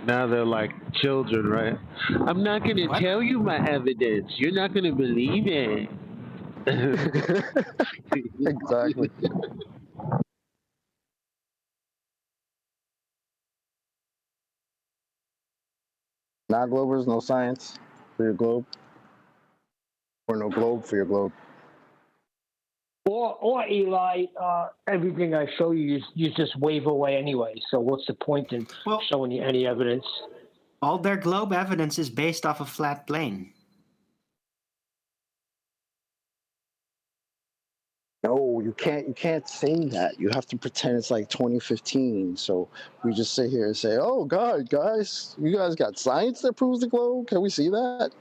Now they're like children, right? I'm not going to tell you my evidence. You're not going to believe it. Exactly. Not Globers, no science for your globe. Or no globe for your globe. Or Eli, everything I show you, you just wave away anyway. So what's the point in showing you any evidence? All their globe evidence is based off a flat plane. No, you can't say that. You have to pretend it's like 2015. So we just sit here and say, "Oh God, guys, you guys got science that proves the globe? Can we see that?"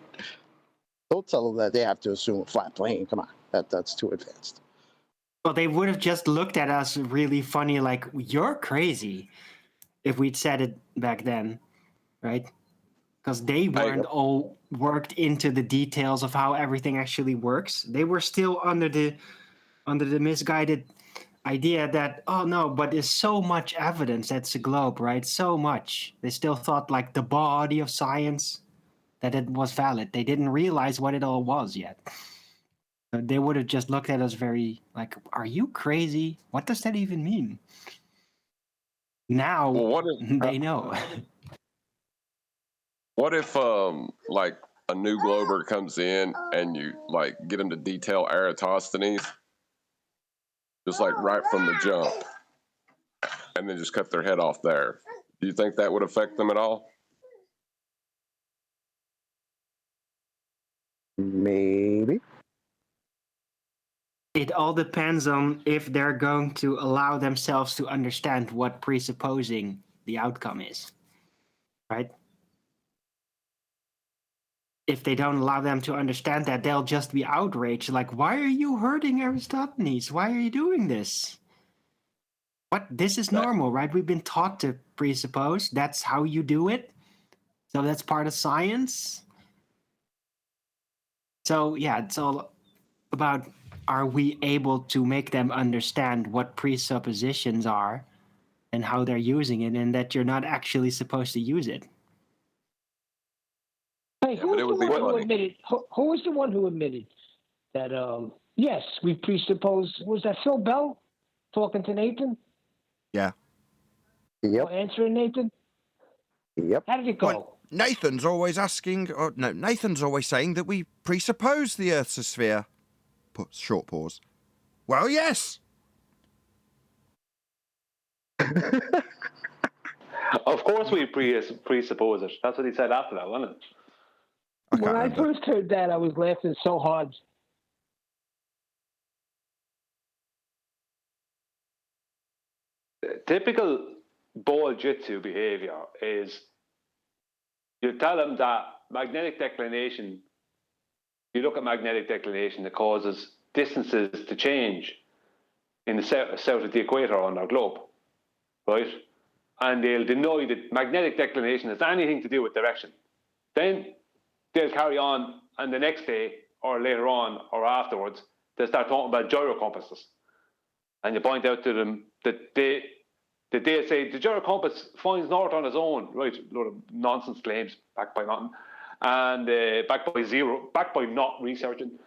Don't tell them that they have to assume a flat plane. Come on, that's too advanced. Well, they would have just looked at us really funny, like, you're crazy, if we'd said it back then, right? Because they weren't all worked into the details of how everything actually works. They were still under the misguided idea that, oh no, but there's so much evidence that's a globe, right? So much. They still thought like the body of science, that it was valid. They didn't realize what it all was yet. They would have just looked at us very like, are you crazy? What does that even mean? Now they know. What if like a new Glober comes in and you like get them to detail Eratosthenes, just like right from the jump, and then just cut their head off there? Do you think that would affect them at all? Maybe. It all depends on if they're going to allow themselves to understand what presupposing the outcome is, right? If they don't allow them to understand that, they'll just be outraged. Like, why are you hurting Aristophanes? Why are you doing this? What? This is normal, right? We've been taught to presuppose. That's how you do it. So that's part of science. So yeah, it's all about, are we able to make them understand what presuppositions are and how they're using it, and that you're not actually supposed to use it. Hey, who was the one who admitted? Who was the one who admitted that? Yes, we presuppose. Was that Phil Bell talking to Nathan? Yeah. Yep. Or answering Nathan? Yep. How did it go? Well, Nathan's always asking, or no, Nathan's always saying that we presuppose the Earth's a sphere. Short pause. Well, yes. Of course we presuppose it. That's what he said after that, wasn't it? When I first heard that, I was laughing so hard. Typical ball jitsu behavior is you tell them that magnetic declination, you look at magnetic declination, it causes distances to change in the south of the equator on our globe, right? And they'll deny that magnetic declination has anything to do with direction. Then they'll carry on, and the next day or later on or afterwards, they'll start talking about gyrocompasses. And you point out to them that they say the gyrocompass finds north on its own, right? A lot of nonsense claims backed by nothing, and backed by not researching.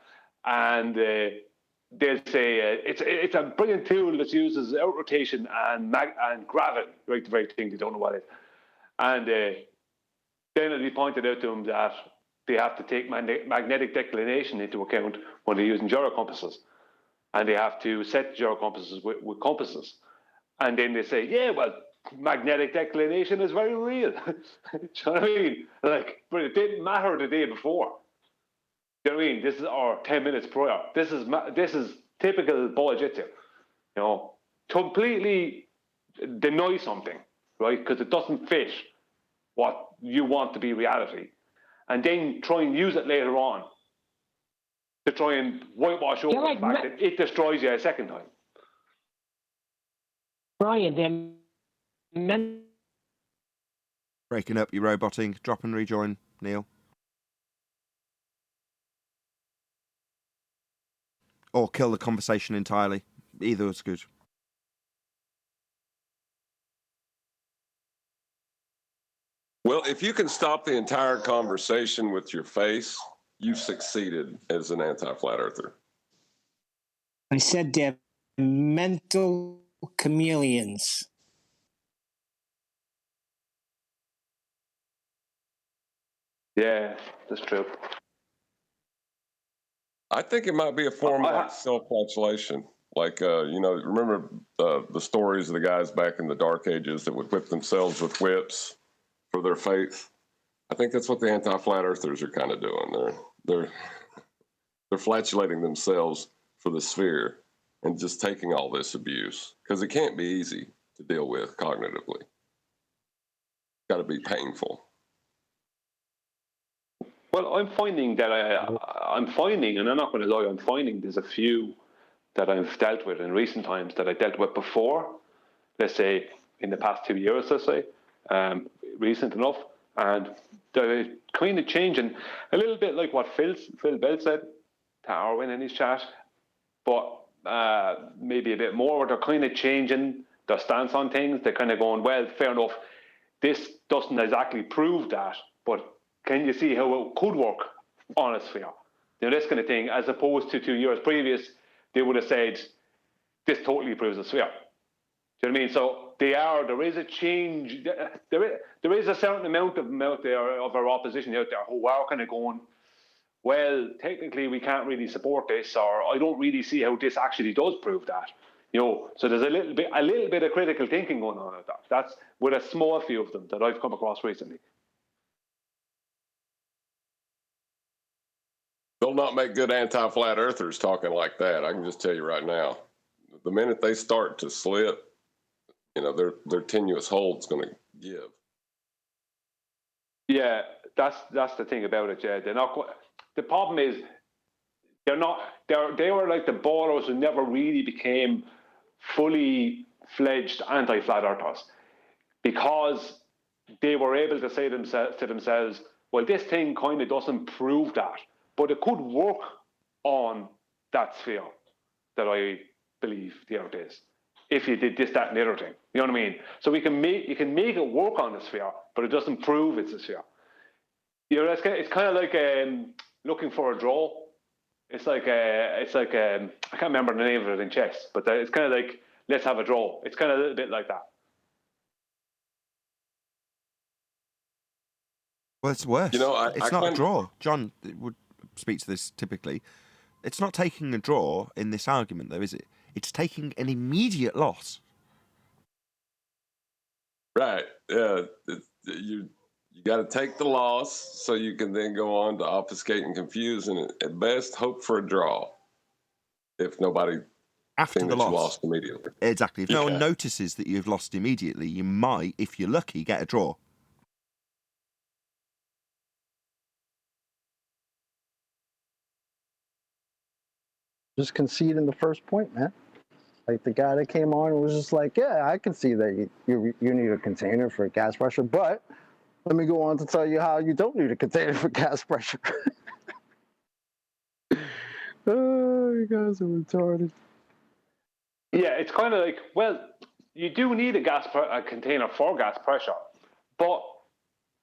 And they'll say it's a brilliant tool that uses out rotation and gravity, right? The very thing they don't know what it is. And then it'll be pointed out to them that they have to take magnetic declination into account when they're using gyrocompasses. And they have to set gyrocompasses with compasses. And then they say, yeah, well, magnetic declination is very real. Do you know what I mean? Like, but it didn't matter the day before. Do you know what I mean? This is our 10 minutes prior. This is typical ball jitsu. You know, completely deny something, right? Because it doesn't fit what you want to be reality. And then try and use it later on to try and whitewash over the fact that it destroys you a second time. Brian, then Breaking up, you roboting. Drop and rejoin, Neil. Or kill the conversation entirely. Either is good. Well, if you can stop the entire conversation with your face, you've succeeded as an anti-flat earther. I said they're mental chameleons. Yeah, that's true. I think it might be a form of like self-flagellation. Like, remember the stories of the guys back in the Dark Ages that would whip themselves with whips for their faith? I think that's what the anti-flat earthers are kind of doing. They're flagellating themselves for the sphere and just taking all this abuse because it can't be easy to deal with cognitively. It's got to be painful. Well, I'm finding that and I'm not going to lie, I'm finding there's a few that I've dealt with in recent times that I dealt with before, let's say in the past 2 years, let's say, recent enough, and they're kind of changing a little bit like what Phil Bell said to Arwin in his chat, but maybe a bit more. They're kind of changing their stance on things. They're kind of going, well, fair enough, this doesn't exactly prove that, but can you see how it could work on a sphere? You know, this kind of thing, as opposed to 2 years previous, they would have said, this totally proves a sphere. Do you know what I mean? So there is a change. There is a certain amount of them out there, of our opposition out there, who are kind of going, well, technically we can't really support this, or I don't really see how this actually does prove that. You know, so there's a little bit of critical thinking going on with that. That's with a small few of them that I've come across recently. They'll not make good anti-flat earthers talking like that. I can just tell you right now. The minute they start to slip, their tenuous hold's going to give. Yeah, that's the thing about it. Yeah, they're not. The problem is they're not. They were like the ballers who never really became fully fledged anti-flat earthers because they were able to say to themselves, well, this thing kind of doesn't prove that, but it could work on that sphere that I believe the Earth is. If you did this, that, and the other thing, you know what I mean. So you can make it work on the sphere, but it doesn't prove it's a sphere. It's kind of like looking for a draw. It's like I can't remember the name of it in chess, but it's kind of like let's have a draw. It's kind of a little bit like that. Well, it's worse. It's not a draw. John would speak to this typically. It's not taking a draw in this argument, though, is it? It's taking an immediate loss. Right. Yeah. You got to take the loss so you can then go on to obfuscate and confuse, and at best hope for a draw. If nobody after the loss, lost immediately. Exactly. If no one notices that you've lost immediately, you might, if you're lucky, get a draw. Just concede in the first point, man. Like the guy that came on was just like, yeah, I can see that you need a container for gas pressure, but let me go on to tell you how you don't need a container for gas pressure. Oh, you guys are retarded. Yeah, it's kind of like, well, you do need a container for gas pressure, but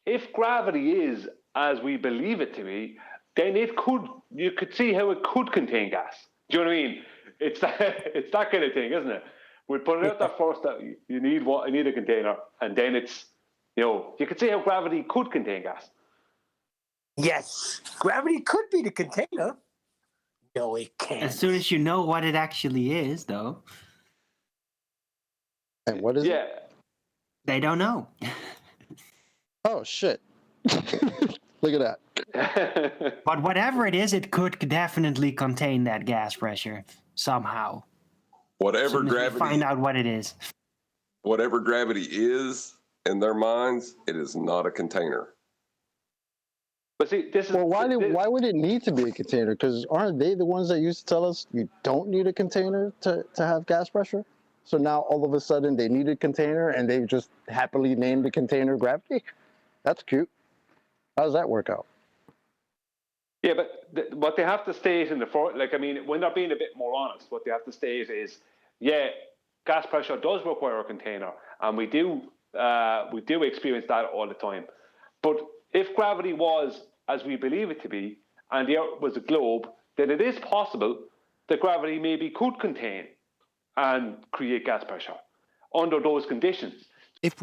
if gravity is as we believe it to be, then you could see how it could contain gas. Do you know what I mean? It's that kind of thing, isn't it? We put it out there first that you need a container, and then it's, you could see how gravity could contain gas. Yes, gravity could be the container. No, it can't. As soon as you know what it actually is, though. And what is it? They don't know. Oh, shit. Look at that. But whatever it is, it could definitely contain that gas pressure somehow. Whatever gravity... find out what it is. Whatever gravity is in their minds, it is not a container. But see, why would it need to be a container? Because aren't they the ones that used to tell us you don't need a container to have gas pressure? So now all of a sudden they need a container and they've just happily named the container gravity? That's cute. How does that work out? Yeah, but what they have to state in when they're being a bit more honest, what they have to state is, gas pressure does require a container, and we do experience that all the time. But if gravity was as we believe it to be, and the Earth was a globe, then it is possible that gravity maybe could contain and create gas pressure under those conditions. If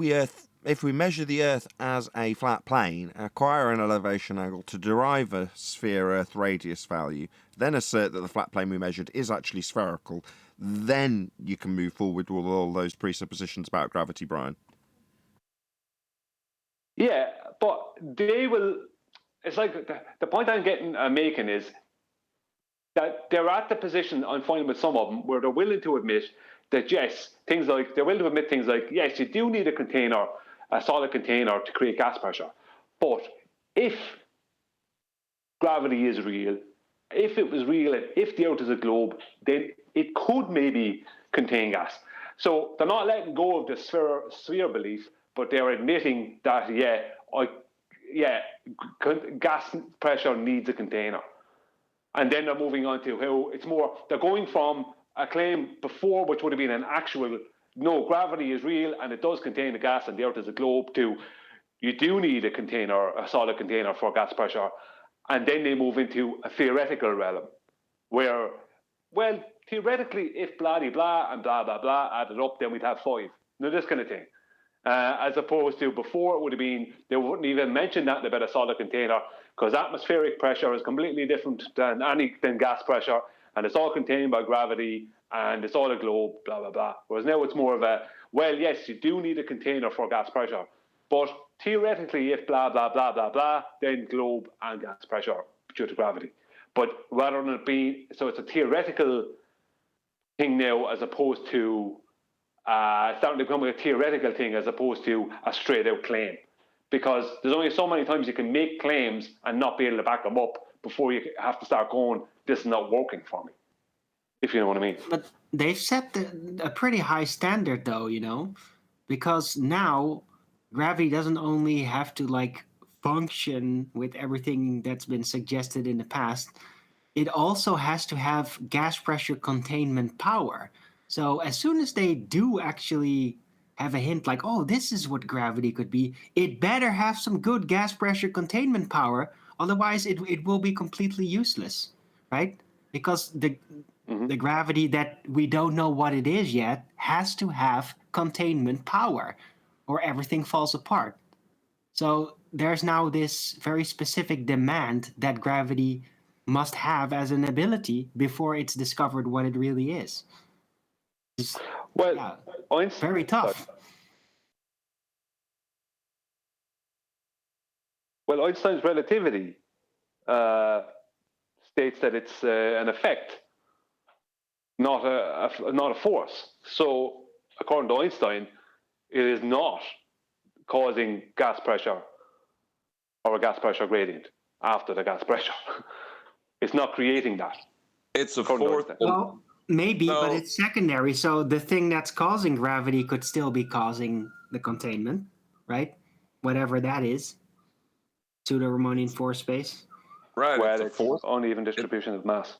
we measure the Earth as a flat plane, acquire an elevation angle to derive a sphere-Earth radius value, then assert that the flat plane we measured is actually spherical, then you can move forward with all those presuppositions about gravity, Brian. Yeah, but they will... It's like the point I'm making is that they're at the position I'm finding with some of them where they're willing to admit that, yes, they're willing to admit things like, yes, you do need a solid container to create gas pressure. But if gravity is real, if it was real, if the Earth is a globe, then it could maybe contain gas. So they're not letting go of the sphere belief, but they're admitting that, gas pressure needs a container. And then they're moving on to how it's more, they're going from a claim before, which would have been an actual, no, gravity is real and it does contain the gas and the Earth is a globe, to you do need a solid container for gas pressure. And then they move into a theoretical realm where, well, theoretically, if blah, blah, and blah, blah, blah added up, then we'd have 5. This kind of thing. As opposed to before, it would have been, they wouldn't even mention that about a solid container, because atmospheric pressure is completely different than gas pressure, and it's all contained by gravity, and it's all a globe, blah, blah, blah. Whereas now it's more of a, well, yes, you do need a container for gas pressure, but theoretically, if blah, blah, blah, blah, blah, then globe and gas pressure due to gravity. But rather than it being, so it's a theoretical thing now as opposed to, starting to become a theoretical thing as opposed to a straight out claim. Because there's only so many times you can make claims and not be able to back them up before you have to start going, this is not working for me. If you know what I mean. But they've set a pretty high standard, though, you know, because now gravity doesn't only have to like function with everything that's been suggested in the past. It also has to have gas pressure containment power. So as soon as they do actually have a hint like, oh, this is what gravity could be, it better have some good gas pressure containment power. Otherwise, it will be completely useless, right? Because the gravity that we don't know what it is yet has to have containment power, or everything falls apart. So there's now this very specific demand that gravity must have as an ability before it's discovered what it really is. Well, Einstein, very tough. Well, Einstein's relativity states that it's an effect, not a force. So, according to Einstein, it is not causing gas pressure or a gas pressure gradient after the gas pressure. It's not creating that. It's a fourth. Well, maybe, but it's secondary. So the thing that's causing gravity could still be causing the containment, right? Whatever that is. Pseudo-Riemannian force space. Right. Well, it's uneven distribution of mass.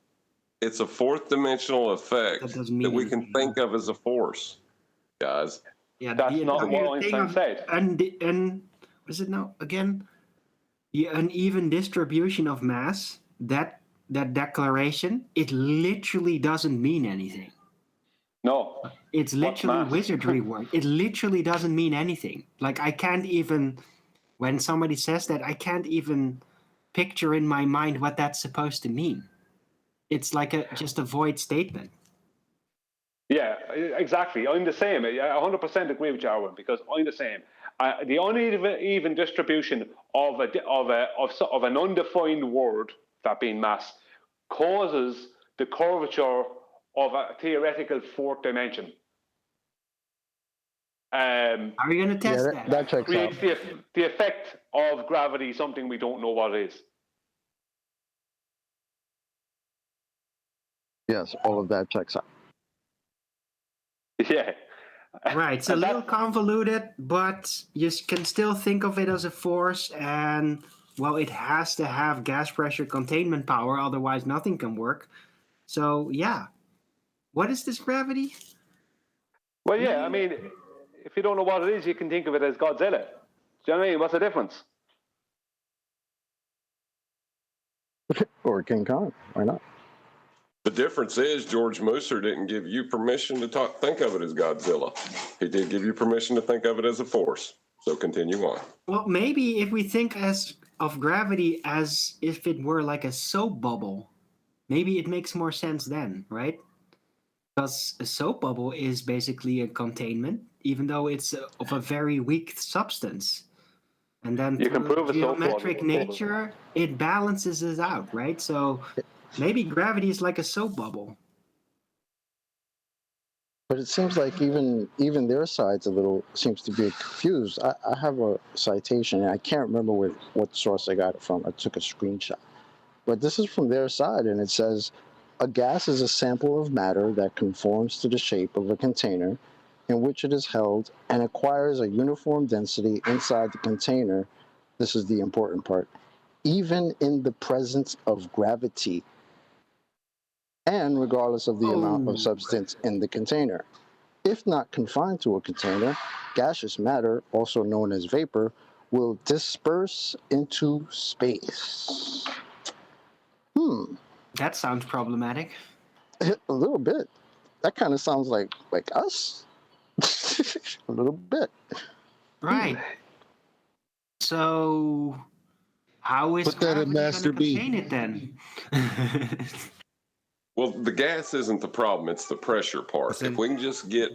It's a fourth dimensional effect that we can think of as a force, guys. Yeah, that's not what Einstein said. And was it no again? The uneven distribution of mass. That declaration, it literally doesn't mean anything. No. It's literally wizardry work. It literally doesn't mean anything. Like I can't even, when somebody says that, I can't even picture in my mind what that's supposed to mean. It's like just a void statement. Yeah, exactly. I'm the same. I 100% agree with you, Arwen, because I'm the same. The uneven distribution of an undefined word, that being mass, causes the curvature of a theoretical fourth dimension. Are you going to test that? That checks out. Creates the effect of gravity, something we don't know what it is. Yes, all of that checks out. Yeah. Right, it's a little convoluted, but you can still think of it as a force, and, well, it has to have gas pressure containment power, otherwise nothing can work. So, yeah. What is this gravity? Well, yeah, I mean, if you don't know what it is, you can think of it as Godzilla. Do you know what I mean? What's the difference? Or King Kong, why not? The difference is George Mooser didn't give you permission to think of it as Godzilla. He did give you permission to think of it as a force. So continue on. Well, maybe if we think of gravity as if it were like a soap bubble, maybe it makes more sense then, right? Because a soap bubble is basically a containment, even though it's of a very weak substance. And then you can prove geometric nature, it balances it out, right? So maybe gravity is like a soap bubble. But it seems like even their side's seems to be confused. I have a citation, and I can't remember what source I got it from. I took a screenshot. But this is from their side, and it says, a gas is a sample of matter that conforms to the shape of a container in which it is held and acquires a uniform density inside the container. This is the important part. Even in the presence of gravity, and regardless of the amount of substance in the container. If not confined to a container, gaseous matter, also known as vapor, will disperse into space. That sounds problematic. A little bit. That kind of sounds like us. A little bit. Right. So, how is gravity going to contain it then? Well, the gas isn't the problem; it's the pressure part. If we can just get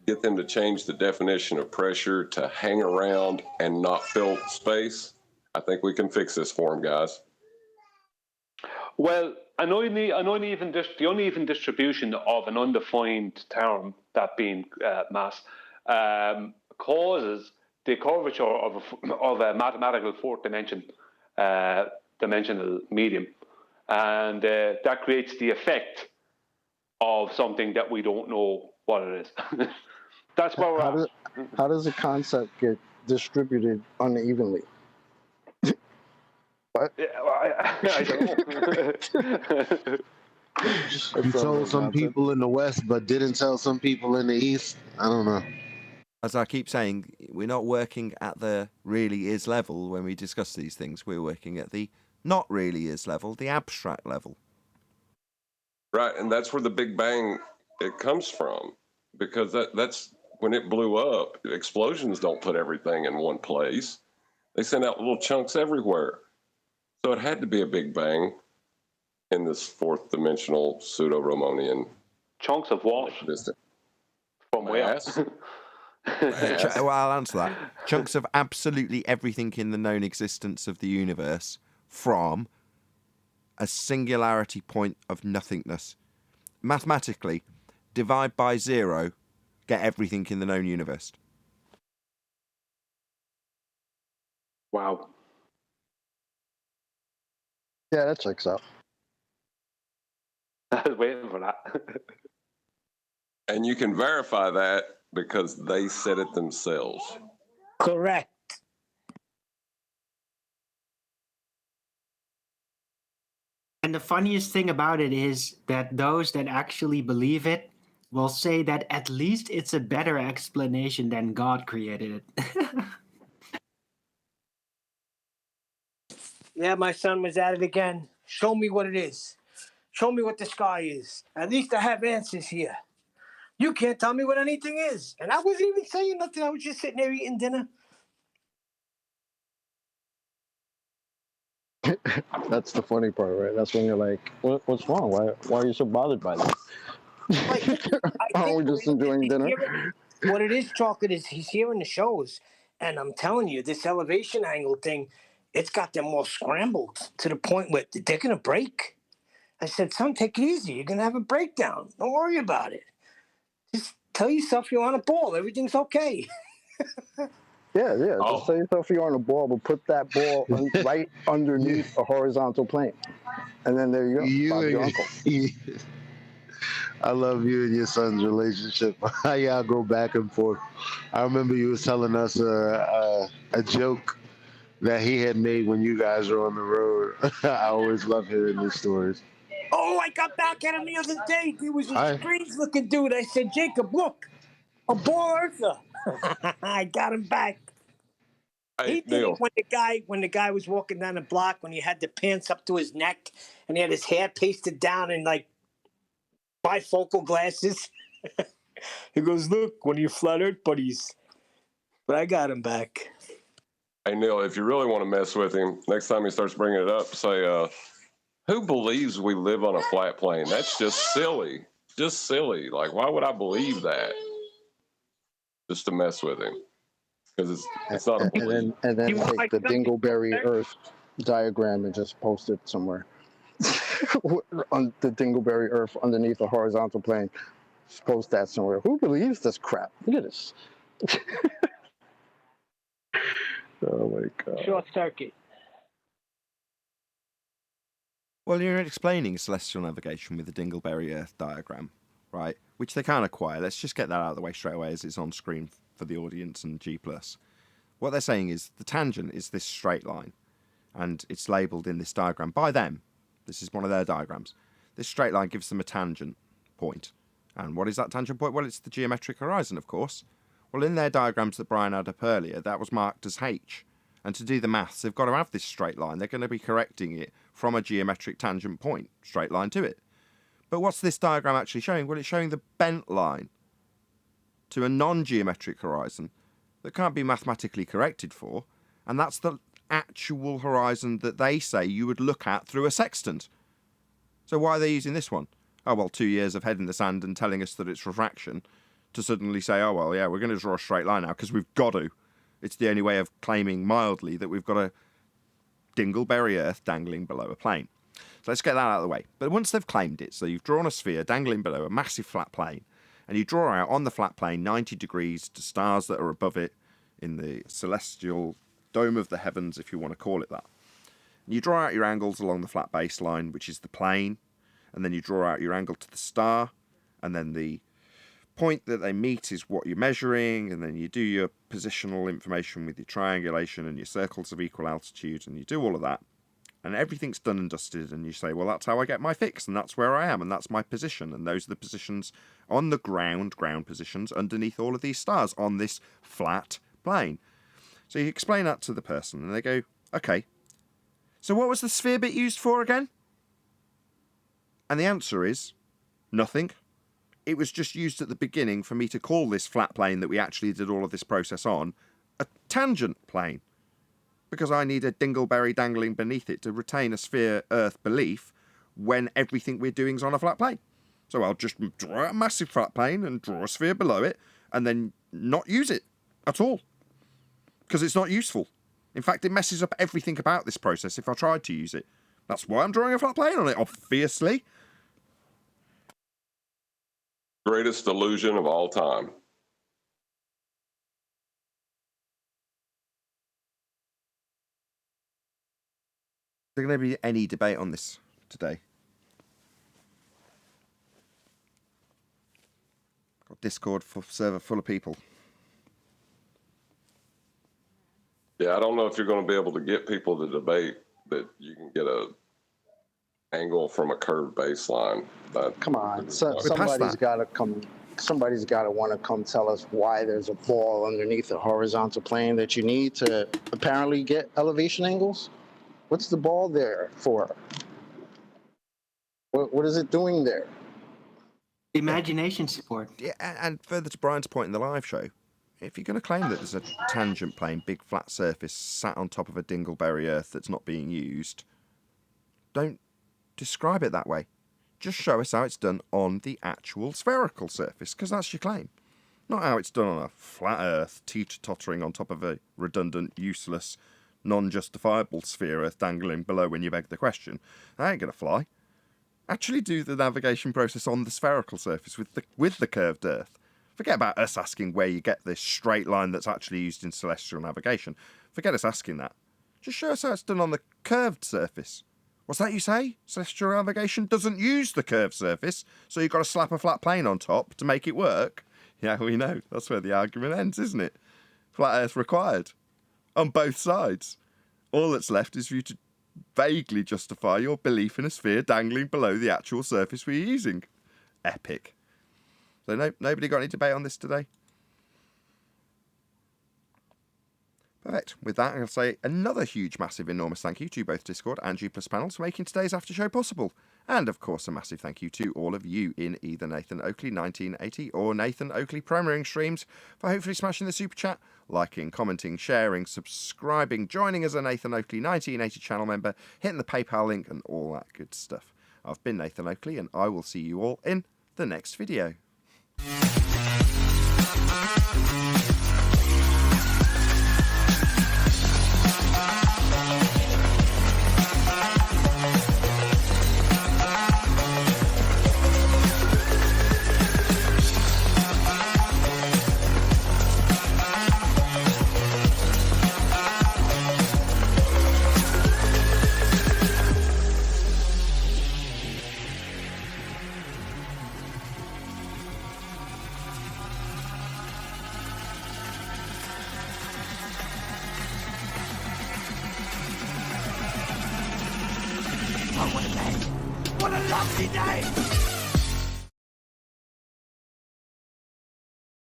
them to change the definition of pressure to hang around and not fill space, I think we can fix this for them, guys. Well, the uneven distribution of an undefined term, that being mass, causes the curvature of a mathematical fourth dimensional medium, and that creates the effect of something that we don't know what it is. That's where we're at. How does a concept get distributed unevenly? What? I don't know. You told some people in the West, but didn't tell some people in the East. I don't know. As I keep saying, we're not working at the really is level when we discuss these things. We're working at the not really is level, the abstract level. Right, and that's where the Big Bang it comes from, because that's when it blew up. Explosions don't put everything in one place; they send out little chunks everywhere. So it had to be a Big Bang in this fourth dimensional pseudo-Romanian chunks of what? From where? Well, I'll answer that. Chunks of absolutely everything in the known existence of the universe from a singularity point of nothingness. Mathematically, divide by 0, get everything in the known universe. Wow. Yeah, that checks out. I was waiting for that. And you can verify that because they said it themselves. Correct. And the funniest thing about it is that those that actually believe it will say that at least it's a better explanation than God created it. Yeah, my son was at it again. Show me what it is. Show me what the sky is. At least I have answers here. You can't tell me what anything is. And I wasn't even saying nothing. I was just sitting there eating dinner. That's the funny part, right? That's when you're like, what's wrong? Why are you so bothered by this? Aren't we just enjoying dinner? What it is, Chocolate, is he's hearing the shows. And I'm telling you, this elevation angle thing, it's got them all scrambled to the point where they're going to break. I said, son, take it easy. You're going to have a breakdown. Don't worry about it. Just tell yourself you're on a ball. Everything's okay. Yeah. Just tell yourself you're on a ball, but put that ball right underneath a horizontal plane. And then there you go. Bob's your uncle. I love you and your son's relationship. How y'all go back and forth. I remember you was telling us a joke that he had made when you guys were on the road. I always love hearing these stories. Oh, I got back at him the other day. He was a strange-looking dude. I said, Jacob, look, a ball earther. I got him back. Hey, He did it when the guy was walking down the block, when he had the pants up to his neck and he had his hair pasted down in like bifocal glasses. He goes, look, one of your flat earth buddies. But I got him back. Hey, Neil, if you really want to mess with him, next time he starts bringing it up, say, who believes we live on a flat plane? That's just silly. Just silly. Like, why would I believe that? Just to mess with him. Because it's not a belief. And then take the Dingleberry Earth diagram and just post it somewhere. On the Dingleberry Earth underneath a horizontal plane. Just post that somewhere. Who believes this crap? Look at this. Oh my God. Short circuit. Well, you're explaining celestial navigation with the Dingleberry Earth diagram, right? Which they can't acquire. Let's just get that out of the way straight away as it's on screen for the audience and G+. What they're saying is the tangent is this straight line, and it's labelled in this diagram by them. This is one of their diagrams. This straight line gives them a tangent point. And what is that tangent point? Well, it's the geometric horizon, of course. Well, in their diagrams that Brian had up earlier, that was marked as H. And to do the maths, they've got to have this straight line. They're going to be correcting it from a geometric tangent point, straight line to it. But what's this diagram actually showing? Well, it's showing the bent line to a non-geometric horizon that can't be mathematically corrected for, and that's the actual horizon that they say you would look at through a sextant. So why are they using this one? Oh, well, 2 years of head in the sand and telling us that it's refraction to suddenly say, oh, well, yeah, we're going to draw a straight line now because we've got to. It's the only way of claiming mildly that we've got a Dingleberry Earth dangling below a plane. So let's get that out of the way. But once they've claimed it, so you've drawn a sphere dangling below a massive flat plane, and you draw out on the flat plane 90 degrees to stars that are above it in the celestial dome of the heavens, if you want to call it that. And you draw out your angles along the flat baseline, which is the plane, and then you draw out your angle to the star, and then the point that they meet is what you're measuring, and then you do your positional information with your triangulation and your circles of equal altitude, and you do all of that, and everything's done and dusted, and you say, well, that's how I get my fix, and that's where I am, and that's my position, and those are the positions on the ground positions underneath all of these stars on this flat plane. So you explain that to the person, and they go, okay, so what was the sphere bit used for again? And the answer is nothing. It was just used at the beginning for me to call this flat plane that we actually did all of this process on a tangent plane, because I need a dingleberry dangling beneath it to retain a sphere Earth belief when everything we're doing is on a flat plane. So I'll just draw out a massive flat plane and draw a sphere below it and then not use it at all, because it's not useful. In fact, it messes up everything about this process if I tried to use it. That's why I'm drawing a flat plane on it, obviously. Greatest delusion of all time. Is there going to be any debate on this today? Got Discord server full of people. Yeah, I don't know if you're going to be able to get people to debate that you can get a angle from a curved baseline. Come on, somebody's got to come. Somebody's got to want to come tell us why there's a ball underneath the horizontal plane that you need to apparently get elevation angles. What's the ball there for? What is it doing there? Imagination support. Yeah, and further to Brian's point in the live show, if you're going to claim that there's a tangent plane, big flat surface sat on top of a dingleberry Earth that's not being used, don't describe it that way. Just show us how it's done on the actual spherical surface, because that's your claim. Not how it's done on a flat Earth, teeter-tottering on top of a redundant, useless, non-justifiable sphere Earth dangling below when you beg the question. That ain't going to fly. Actually do the navigation process on the spherical surface with the curved Earth. Forget about us asking where you get this straight line that's actually used in celestial navigation. Forget us asking that. Just show us how it's done on the curved surface. What's that you say? Celestial navigation doesn't use the curved surface, so you've got to slap a flat plane on top to make it work? Yeah, we know. That's where the argument ends, isn't it? Flat Earth required. On both sides. All that's left is for you to vaguely justify your belief in a sphere dangling below the actual surface we're using. Epic. So nobody got any debate on this today? Perfect. With that, I'll say another huge, massive, enormous thank you to both Discord and G+ panels for making today's after show possible. And, of course, a massive thank you to all of you in either Nathan Oakley 1980 or Nathan Oakley premiering streams for hopefully smashing the super chat, liking, commenting, sharing, subscribing, joining as a Nathan Oakley 1980 channel member, hitting the PayPal link and all that good stuff. I've been Nathan Oakley and I will see you all in the next video. What a lovely day!